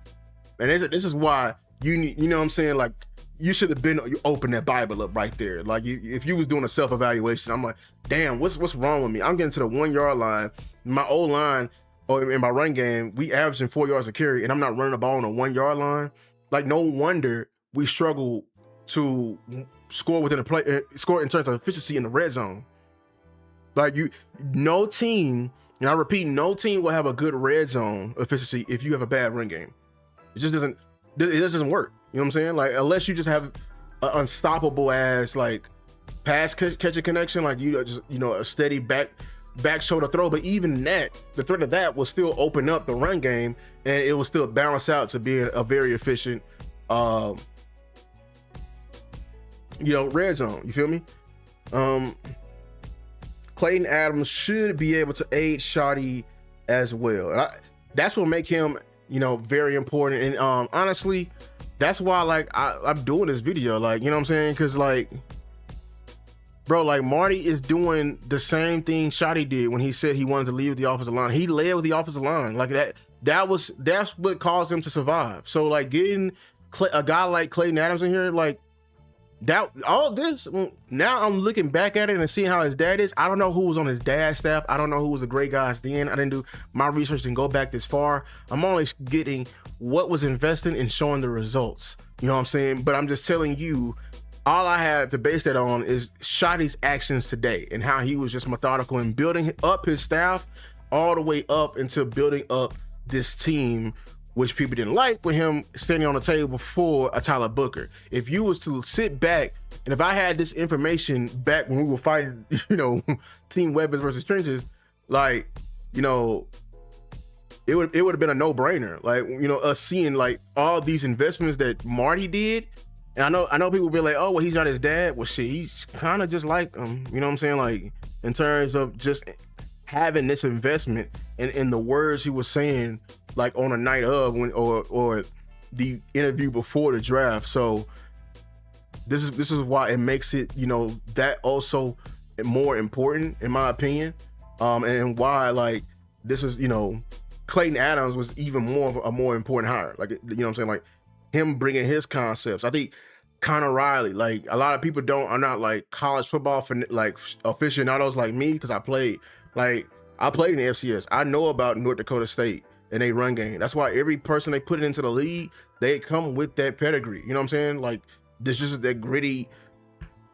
and this is why you know what I'm saying? Like, you should have you open that Bible up right there. Like, if you was doing a self-evaluation, I'm like, damn, what's wrong with me? I'm getting to the 1-yard line. My old line, or in my run game, we averaging 4 yards a carry, and I'm not running the ball on a 1-yard line. Like, no wonder we struggle to score within score in terms of efficiency in the red zone. Like, no team, and I repeat, no team will have a good red zone efficiency if you have a bad run game. It just doesn't work. You know what I'm saying? Like, unless you just have an unstoppable ass, like, pass catching connection, like, a steady back shoulder throw. But even that, the threat of that will still open up the run game, and it will still balance out to being a very efficient, red zone. You feel me? Clayton Adams should be able to aid Shotty as well. And that's what make him, very important. And honestly, that's why, like, I'm doing this video, like, you know what I'm saying? Because, like, bro, like, Marty is doing the same thing Shotty did when he said he wanted to leave with the offensive line. He led with the offensive line. Like, that's what caused him to survive. So like getting a guy like Clayton Adams in here, like that, all this, now I'm looking back at it and seeing how his dad is. I don't know who was on his dad's staff. I don't know who was the great guys then. I didn't do my research, didn't go back this far. I'm only getting what was invested and showing the results. You know what I'm saying? But I'm just telling you, all I had to base that on is Schotty's actions today and how he was just methodical in building up his staff all the way up into building up this team, which people didn't like, with him standing on the table before a Tyler Booker. If you was to sit back, and if I had this information back when we were fighting, you know, team weapons versus trenches, like, you know, it would have been a no-brainer. Like, you know, us seeing like all these investments that Marty did. And I know people be like, oh, well, he's not his dad. Well, shit, he's kind of just like him. You know what I'm saying? Like, in terms of just having this investment and in the words he was saying, like on the night of when or the interview before the draft. So this is why it makes it, you know, that also more important in my opinion, and why like this is, you know, Clayton Adams was even more of a more important hire. Like, you know what I'm saying, like him bringing his concepts. I think Connor Riley, like a lot of people are not like college football for like aficionados like me, because I played in the FCS. I know about North Dakota State and they run game. That's why every person they put into the league, they come with that pedigree. You know what I'm saying? Like, this just that gritty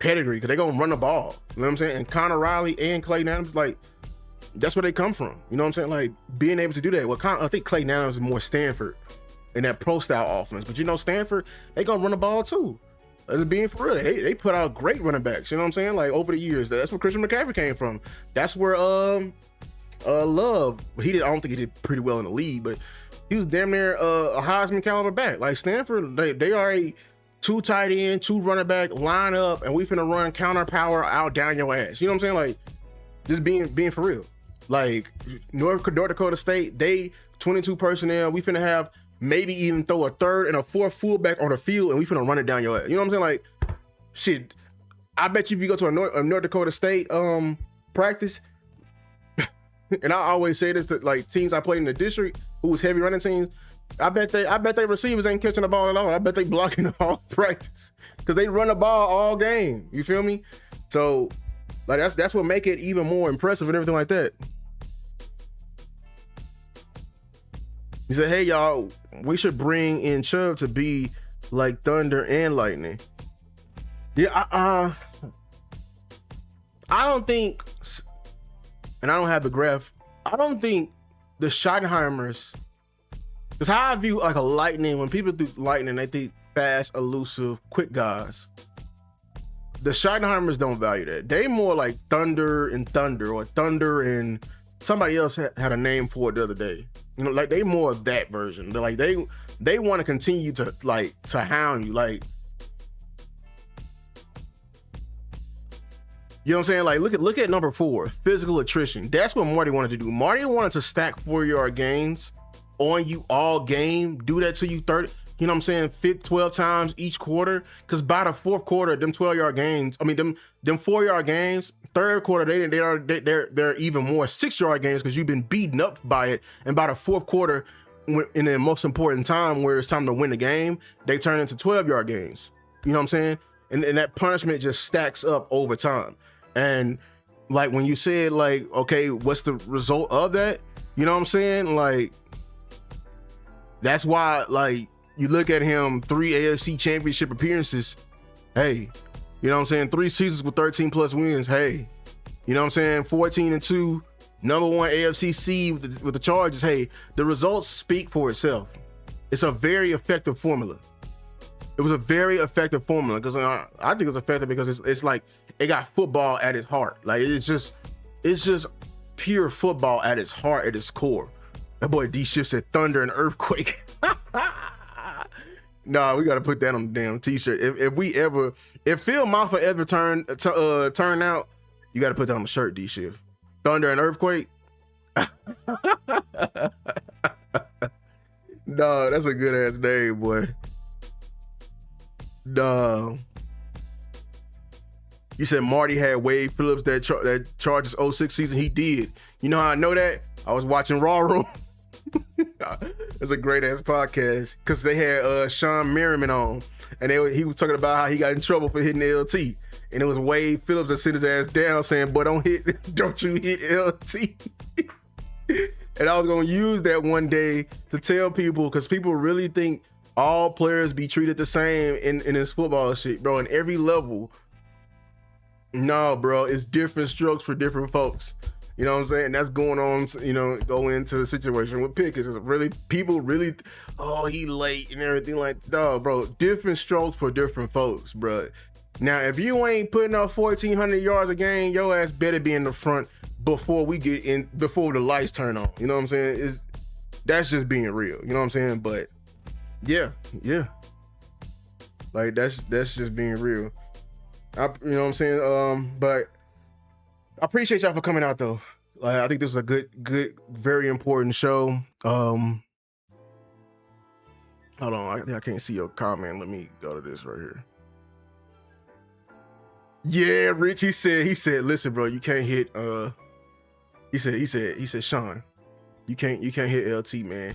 pedigree, because they're going to run the ball. You know what I'm saying? And Connor Riley and Clayton Adams, like, that's where they come from. You know what I'm saying? Like, being able to do that. Well, I think Clayton Adams is more Stanford in that pro-style offense. But, you know, Stanford, they going to run the ball, too. As being for real, they put out great running backs. You know what I'm saying? Like, over the years, that's where Christian McCaffrey came from. That's where Love, I don't think he did pretty well in the league, but he was damn near a Heisman caliber back. Like Stanford, they are a 2 tight end, 2 running back line up, and we finna run counter power out down your ass. You know what I'm saying? Like, just being for real. Like North Dakota State, they 22 personnel. We finna have maybe even throw a 3rd and a 4th fullback on the field, and we finna run it down your ass. You know what I'm saying? Like, shit. I bet you if you go to a North Dakota State practice. And I always say this to like teams I played in the district who was heavy running teams. I bet they receivers ain't catching the ball at all. I bet they blocking all practice because they run the ball all game. You feel me? So like that's what make it even more impressive and everything like that. He said, "Hey y'all, we should bring in Chubb to be like thunder and lightning." Yeah, I don't think. And I don't have the graph. I don't think the Schottenheimers, because how I view like a lightning, when people do lightning, they think fast, elusive, quick guys. The Schottenheimers don't value that. They more like thunder, or thunder and somebody else had a name for it the other day. You know, like they more of that version. They're like they want to continue to hound you. Like, you know what I'm saying? Like, look at number 4, physical attrition. That's what Marty wanted to do. Marty wanted to stack 4-yard gains on you all game. Do that to you 30, you know what I'm saying, 12 times each quarter. Because by the 4th quarter, them 12-yard gains, I mean, them 4-yard gains, 3rd quarter, they're even more 6-yard gains because you've been beaten up by it. And by the 4th quarter, in the most important time where it's time to win the game, they turn into 12-yard gains. You know what I'm saying? And that punishment just stacks up over time. And like when you said like, okay, what's the result of that? You know what I'm saying? Like, that's why like you look at him, 3 AFC championship appearances. Hey, you know what I'm saying? 3 seasons with 13 plus wins. Hey, you know what I'm saying? 14-2, number 1 AFC seed with the Chargers. Hey, the results speak for itself. It's a very effective formula. It was a very effective formula because I think it's effective because it's like it got football at its heart. Like it's just pure football at its heart, at its core. That boy D Shift said thunder and earthquake. Nah, we gotta put that on the damn t-shirt. If Phil Maffa ever turn out, you gotta put that on the shirt, D Shift. Thunder and earthquake. Nah, that's a good ass name, boy. You said Marty had Wade Phillips that Chargers 06 season. He did. You know how I know that? I was watching Raw Room. It's a great ass podcast because they had Sean Merriman on, and he was talking about how he got in trouble for hitting the LT, and it was Wade Phillips that sent his ass down saying, "Boy, don't you hit LT." And I was gonna use that one day to tell people, because people really think all players be treated the same in this football shit, bro. In every level, no, bro, it's different strokes for different folks. You know what I'm saying? That's going on, go into a situation with Pickens. People really, oh, he late and everything like, no, bro, different strokes for different folks, bro. Now, if you ain't putting up 1,400 yards a game, your ass better be in the front before the lights turn on. You know what I'm saying? That's just being real. You know what I'm saying? But yeah. Like that's just being real. You know what I'm saying? But I appreciate y'all for coming out though. Like, I think this is a good, very important show. Hold on, I can't see your comment. Let me go to this right here. Yeah, Rich, he said, listen, bro, you can't hit he said, Sean, you can't hit LT, man.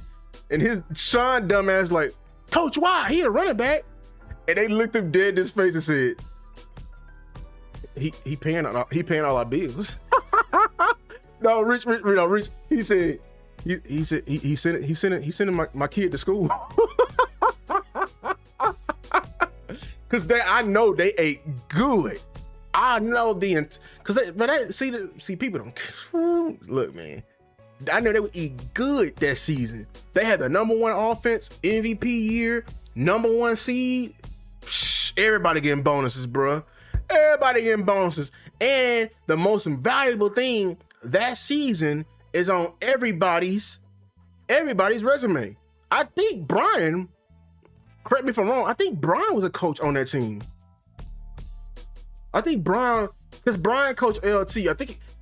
And his Sean dumbass like, Coach, why? He a running back. And they looked him dead in his face and said, he paying all our bills. No, Rich. He said he sending my kid to school. Cause I know they ate good. I know see people don't look, man. I know they would eat good that season. They had the #1 offense, MVP year, #1 seed. Everybody getting bonuses, bro. Everybody getting bonuses. And the most valuable thing that season is on everybody's resume. I think Brian, correct me if I'm wrong, I think Brian was a coach on that team. I think Brian, because Brian coached LT.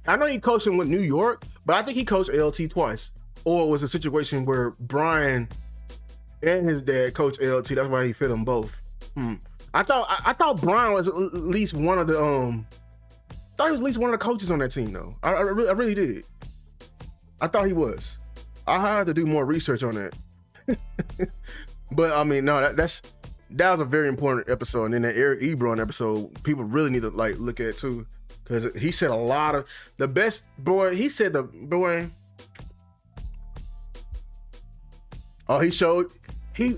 I know he coached him with New York, but I think he coached LT twice. Or it was a situation where Brian and his dad coached LT. That's why he fit them both. I thought Brian was at least one of the thought he was at least one of the coaches on that team though. I really did. I thought he was. I had to do more research on that. But I mean, no, that was a very important episode. And then that Eric Ebron episode, people really need to like look at too, because he said a lot of the best boy. He said the boy. He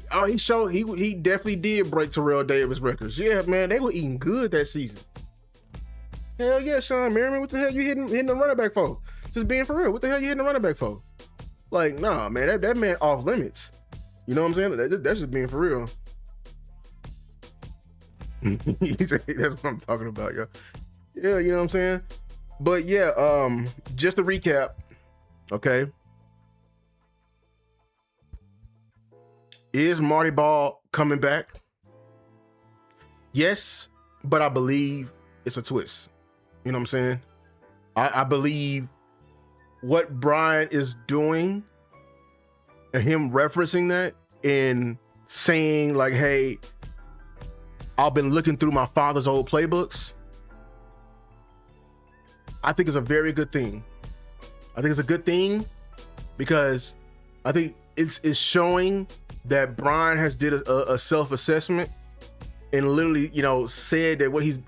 definitely did break Terrell Davis records. Yeah, man, they were eating good that season. Hell yeah, Sean Merriman, what the hell you hitting the running back for? Just being for real, what the hell you hitting the running back for? Like, nah, man, that man off limits. You know what I'm saying? That's just being for real. He said, that's what I'm talking about, yo. Yeah, you know what I'm saying? But yeah, just to recap, okay? Is Marty Ball coming back? Yes, but I believe it's a twist. You know what I'm saying? I believe what Brian is doing and him referencing that and saying like, hey, I've been looking through my father's old playbooks. I think it's a very good thing. I think it's a good thing because I think it's showing that Brian has did a self-assessment and literally, said that what he's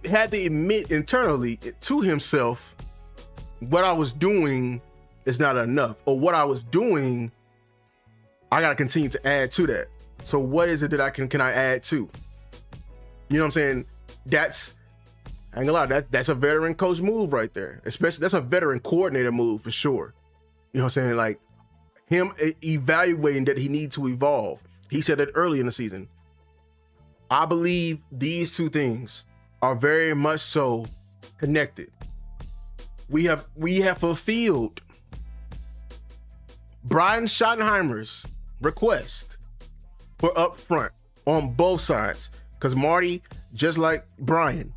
had to admit internally to himself, what I was doing is not enough, or what I was doing, I got to continue to add to that. So what is it that can I add to? You know what I'm saying? I ain't gonna lie, that's a veteran coach move right there. Especially, that's a veteran coordinator move for sure. You know what I'm saying? Like him evaluating that he needs to evolve. He said that early in the season. I believe these two things are very much so connected. We have fulfilled Brian Schottenheimer's request for upfront on both sides. Because Marty, just like Brian,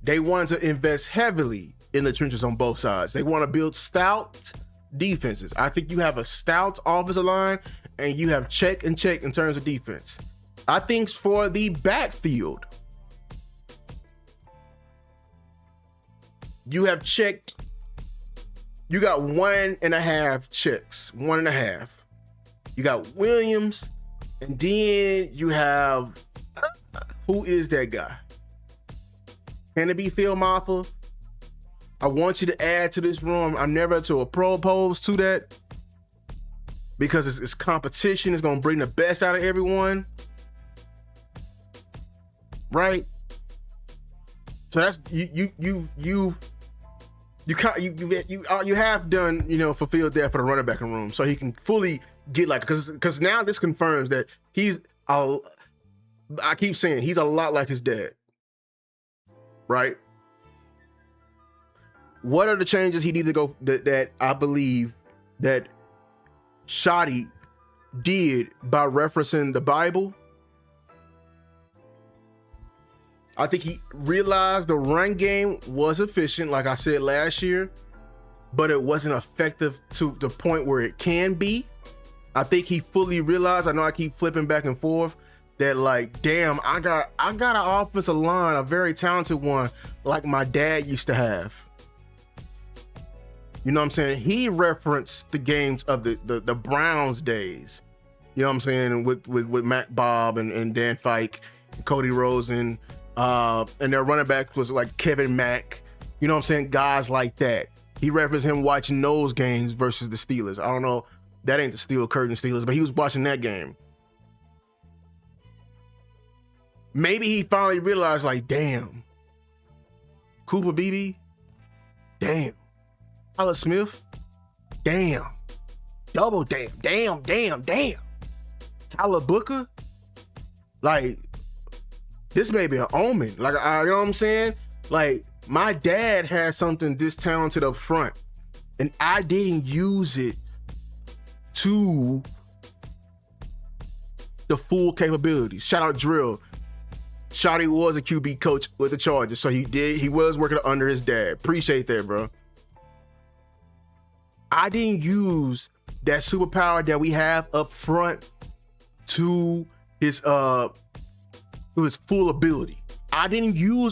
they want to invest heavily in the trenches on both sides. They want to build stout defenses. I think you have a stout offensive line and you have check and check in terms of defense. I think for the backfield, you have checked you got 1.5 checks, 1.5. You got Williams, and then you have, who is that guy? Can it be Phil Maffa? I want you to add to this room. I'm never to propose to that because it's competition. It's gonna bring the best out of everyone, right? So that's you have done, you know, fulfilled that for the running back room, so he can fully get like, because now this confirms that I keep saying he's a lot like his dad, right? What are the changes he needs to go that I believe that Schotty did by referencing the Bible? I think he realized the run game was efficient, like I said last year, but it wasn't effective to the point where it can be. I think he fully realized, I know I keep flipping back and forth, that like, damn, I got an offensive line, a very talented one, like my dad used to have. You know what I'm saying? He referenced the games of the Browns days. You know what I'm saying? With Matt Bob and Dan Fike, and Cody Rosen, and their running back was like Kevin Mack. You know what I'm saying? Guys like that. He referenced him watching those games versus the Steelers. I don't know, that ain't the Steel Curtain Steelers, but he was watching that game. Maybe he finally realized, like, damn, Cooper Beebe, damn, Tyler Smith, damn, double damn, Tyler Booker, like, this may be an omen. Like, you know what I'm saying? Like, my dad had something this talented up front, and I didn't use it to the full capabilities. Shout out Drill. Schotty was a QB coach with the Chargers, so he was working under his dad. Appreciate that, bro. I didn't use that superpower that we have up front to his full ability. I didn't, you know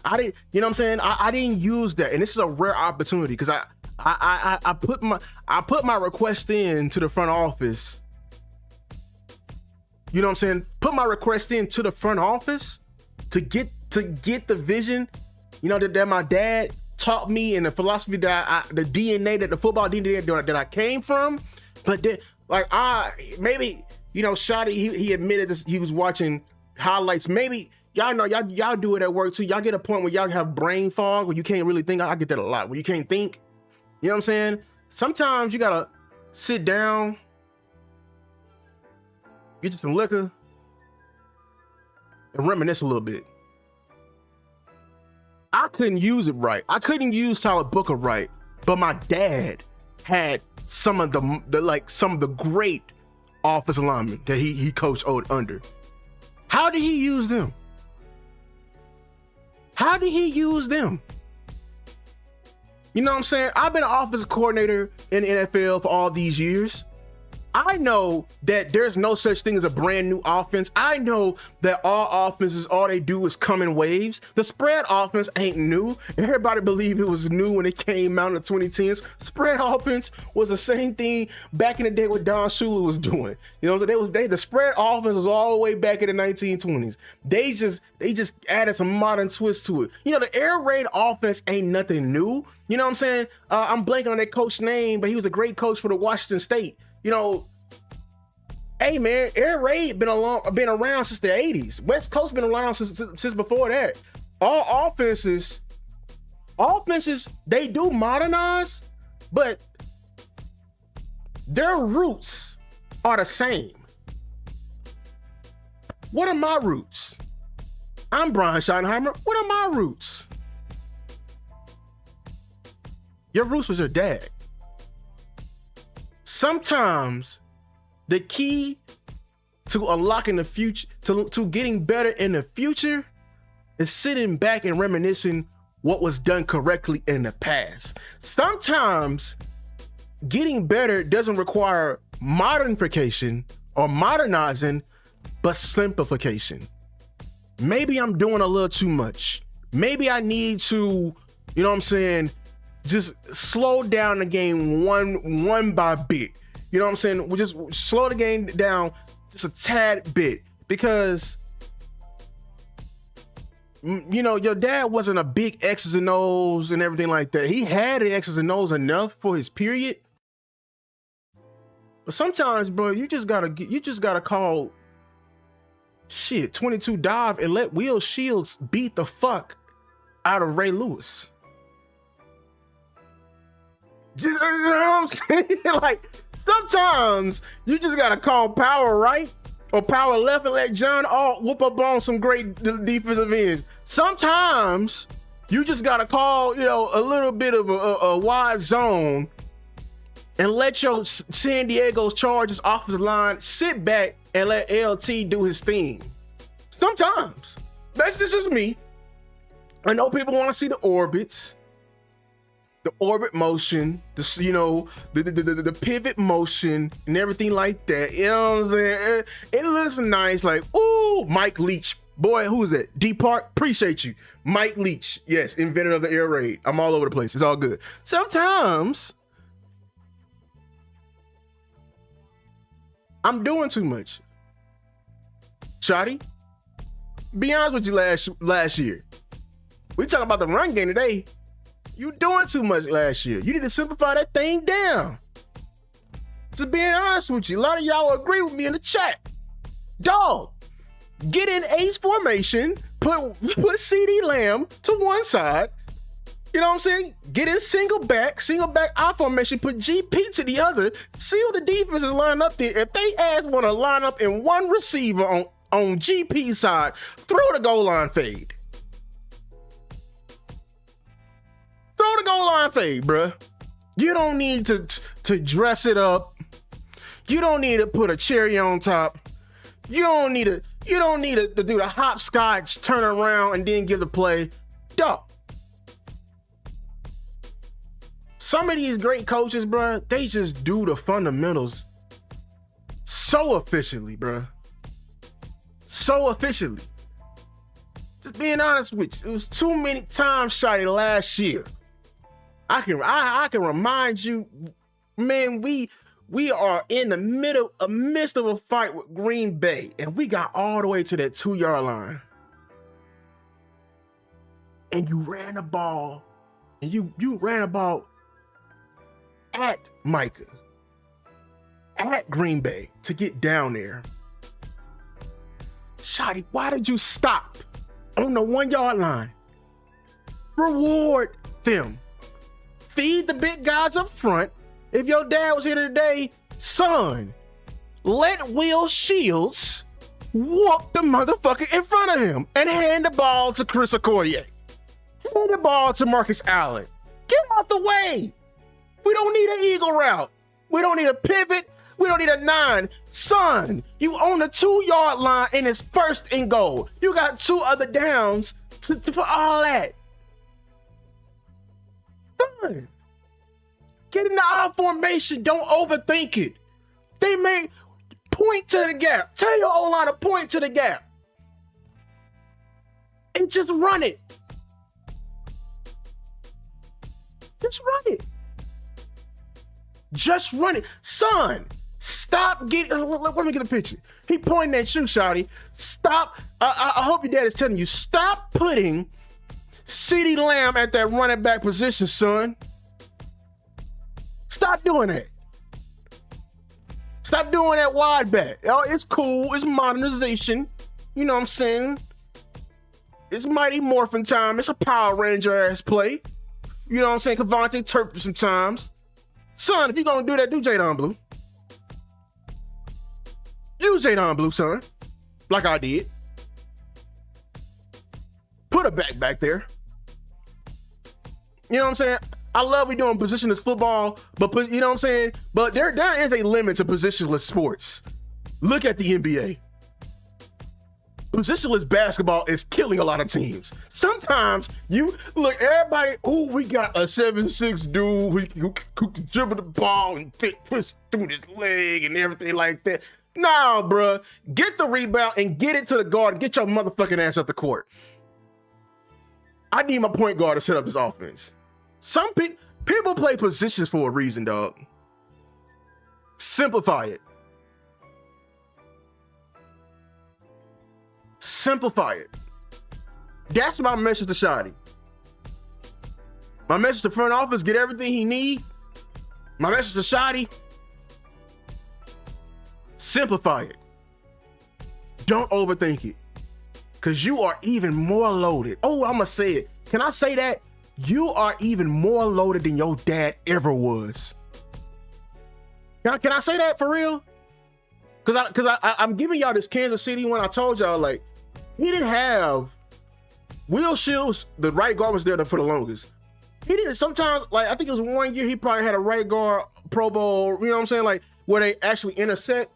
what I'm saying? I didn't use that, and this is a rare opportunity because I put my request in to the front office. You know what I'm saying? Put my request in to the front office to get the vision, you know, that my dad taught me, and the philosophy that the DNA, that the football DNA that I came from. But then, like, maybe, you know, Schotty, he admitted this, he was watching highlights. Maybe y'all know, y'all do it at work too. Y'all get a point where y'all have brain fog, where you can't really think. I get that a lot, where you can't think. You know what I'm saying? Sometimes you gotta sit down, get you some liquor, and reminisce a little bit. I couldn't use it right. I couldn't use Tyler Booker right, but my dad had some of the great offensive linemen that he coached under. How did he use them? How did he use them? You know what I'm saying? I've been an offensive coordinator in the NFL for all these years. I know that there's no such thing as a brand new offense. I know that all offenses, all they do is come in waves. The spread offense ain't new. Everybody believed it was new when it came out in the 2010s. Spread offense was the same thing back in the day what Don Shula was doing. You know, the spread offense was all the way back in the 1920s. They just added some modern twist to it. You know, the air raid offense ain't nothing new. You know what I'm saying? I'm blanking on that coach's name, but he was a great coach for the Washington State. You know, hey man, air raid been around since the 80s. West Coast been around since before that. All offenses, they do modernize, but their roots are the same. What are my roots? I'm Brian Schottenheimer. What are my roots? Your roots was your dad. Sometimes the key to unlocking the future, to getting better in the future, is sitting back and reminiscing what was done correctly in the past. Sometimes getting better doesn't require modernification or modernizing, but simplification. Maybe I'm doing a little too much. Maybe I need to, you know what I'm saying, just slow down the game one by bit. You know what I'm saying? We just slow the game down just a tad bit, because you know, your dad wasn't a big X's and O's and everything like that. He had the X's and O's enough for his period. But sometimes, bro, you just gotta call shit 22 dive and let Will Shields beat the fuck out of Ray Lewis. You know what I'm saying? Like, sometimes you just gotta call power right or power left and let John Alt whoop up on some great defensive ends. Sometimes you just gotta call, you know, a little bit of a wide zone and let your San Diego's Chargers offensive line sit back and let LT do his thing. Sometimes. This is me. I know people want to see the orbits, the orbit motion, the pivot motion and everything like that. You know what I'm saying? It looks nice. Like, ooh, Mike Leach. Boy, who is that? D Park, appreciate you. Mike Leach. Yes, inventor of the air raid. I'm all over the place. It's all good. Sometimes I'm doing too much. Shotty, be honest with you, last year. We talking about the run game today. You doing too much last year. You need to simplify that thing down. Just being honest with you. A lot of y'all will agree with me in the chat. Dog, get in ace formation, put CD Lamb to one side. You know what I'm saying? Get in single back I formation, put GP to the other. See what the defense is lining up there. If they want to line up in one receiver on GP side, throw the goal line fade. Throw the goal line fade, bruh. You don't need to dress it up. You don't need to put a cherry on top. You don't need to do the hopscotch, turn around, and then give the play. Dog. Some of these great coaches, bruh, they just do the fundamentals so efficiently, bruh. So efficiently. Just being honest with you, it was too many times Shotty last year. I can remind you, man, we are in the midst of a fight with Green Bay, and we got all the way to that 2-yard line. And you ran the ball, and you ran the ball at Micah, at Green Bay to get down there. Shotty, why did you stop on the 1-yard line? Reward them. Feed the big guys up front. If your dad was here today, son, let Will Shields whoop the motherfucker in front of him and hand the ball to Chris Okoye. Hand the ball to Marcus Allen. Get out the way. We don't need an eagle route. We don't need a pivot. We don't need a 9. Son, you on the 2-yard line and it's 1st and goal. You got 2 other downs for all that. Son, get in the I formation. Don't overthink it. They may point to the gap. Tell your O-line to point to the gap. And just run it. Just run it. Just run it. Son, stop getting... Let me get a picture. He pointing at you, Shotty. Stop. I hope your dad is telling you, stop putting CeeDee Lamb at that running back position, son. Stop doing that. Stop doing that wide back. Oh, it's cool. It's modernization. You know what I'm saying? It's Mighty Morphin time. It's a Power Ranger ass play. You know what I'm saying? Cavante Turpin sometimes. Son, if you're going to do that, do Jadon Blue. Use Jadon Blue, son. Like I did. Put a back there. You know what I'm saying? I love we doing positionless football, but you know what I'm saying? But there is a limit to positionless sports. Look at the NBA. Positionless basketball is killing a lot of teams. Sometimes you look, everybody, we got a 7'6" dude who can dribble the ball and push through his leg and everything like that. Nah, bruh. Get the rebound and get it to the guard. Get your motherfucking ass up the court. I need my point guard to set up this offense. Some people, People play positions for a reason, dog. Simplify it. Simplify it. That's my message to Shotty. My message to front office, get everything he need. My message to Shotty, simplify it. Don't overthink it. Because you are even more loaded. Oh, I'm going to say it. Can I say that? You are even more loaded than your dad ever was. Can I say that for real? Because I'm giving y'all this Kansas City one. I told y'all, like, he didn't have Will Shields, the right guard was there for the longest. He didn't sometimes, like, I think it was 1 year he probably had a right guard Pro Bowl, you know what I'm saying? Like, where they actually intersect.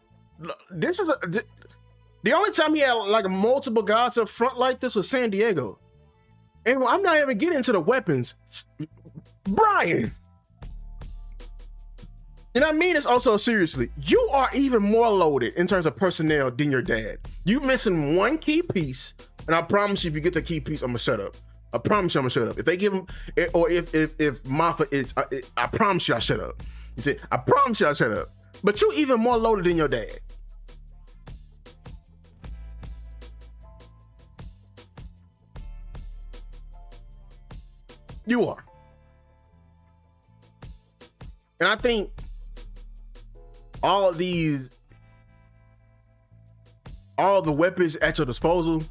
The only time he had like multiple guys up front like this was San Diego. And I'm not even getting into the weapons. Brian. And I mean this also seriously. You are even more loaded in terms of personnel than your dad. You missing one key piece, and I promise you, if you get the key piece, I'm gonna shut up. I promise you, I'm gonna shut up. If they give him, or if Maffa is, I promise you, I shut up. You see, I promise you, I shut up. But you even more loaded than your dad. You are. And I think all the weapons at your disposal,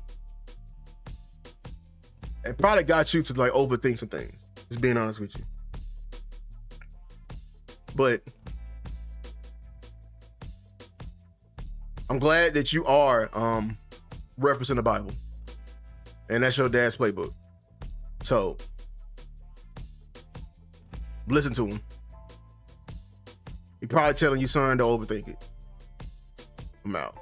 it probably got you to like overthink some things. Just being honest with you. But I'm glad that you are referencing the Bible. And that's your dad's playbook. So listen to him. He probably telling you, son, to overthink it. I'm out.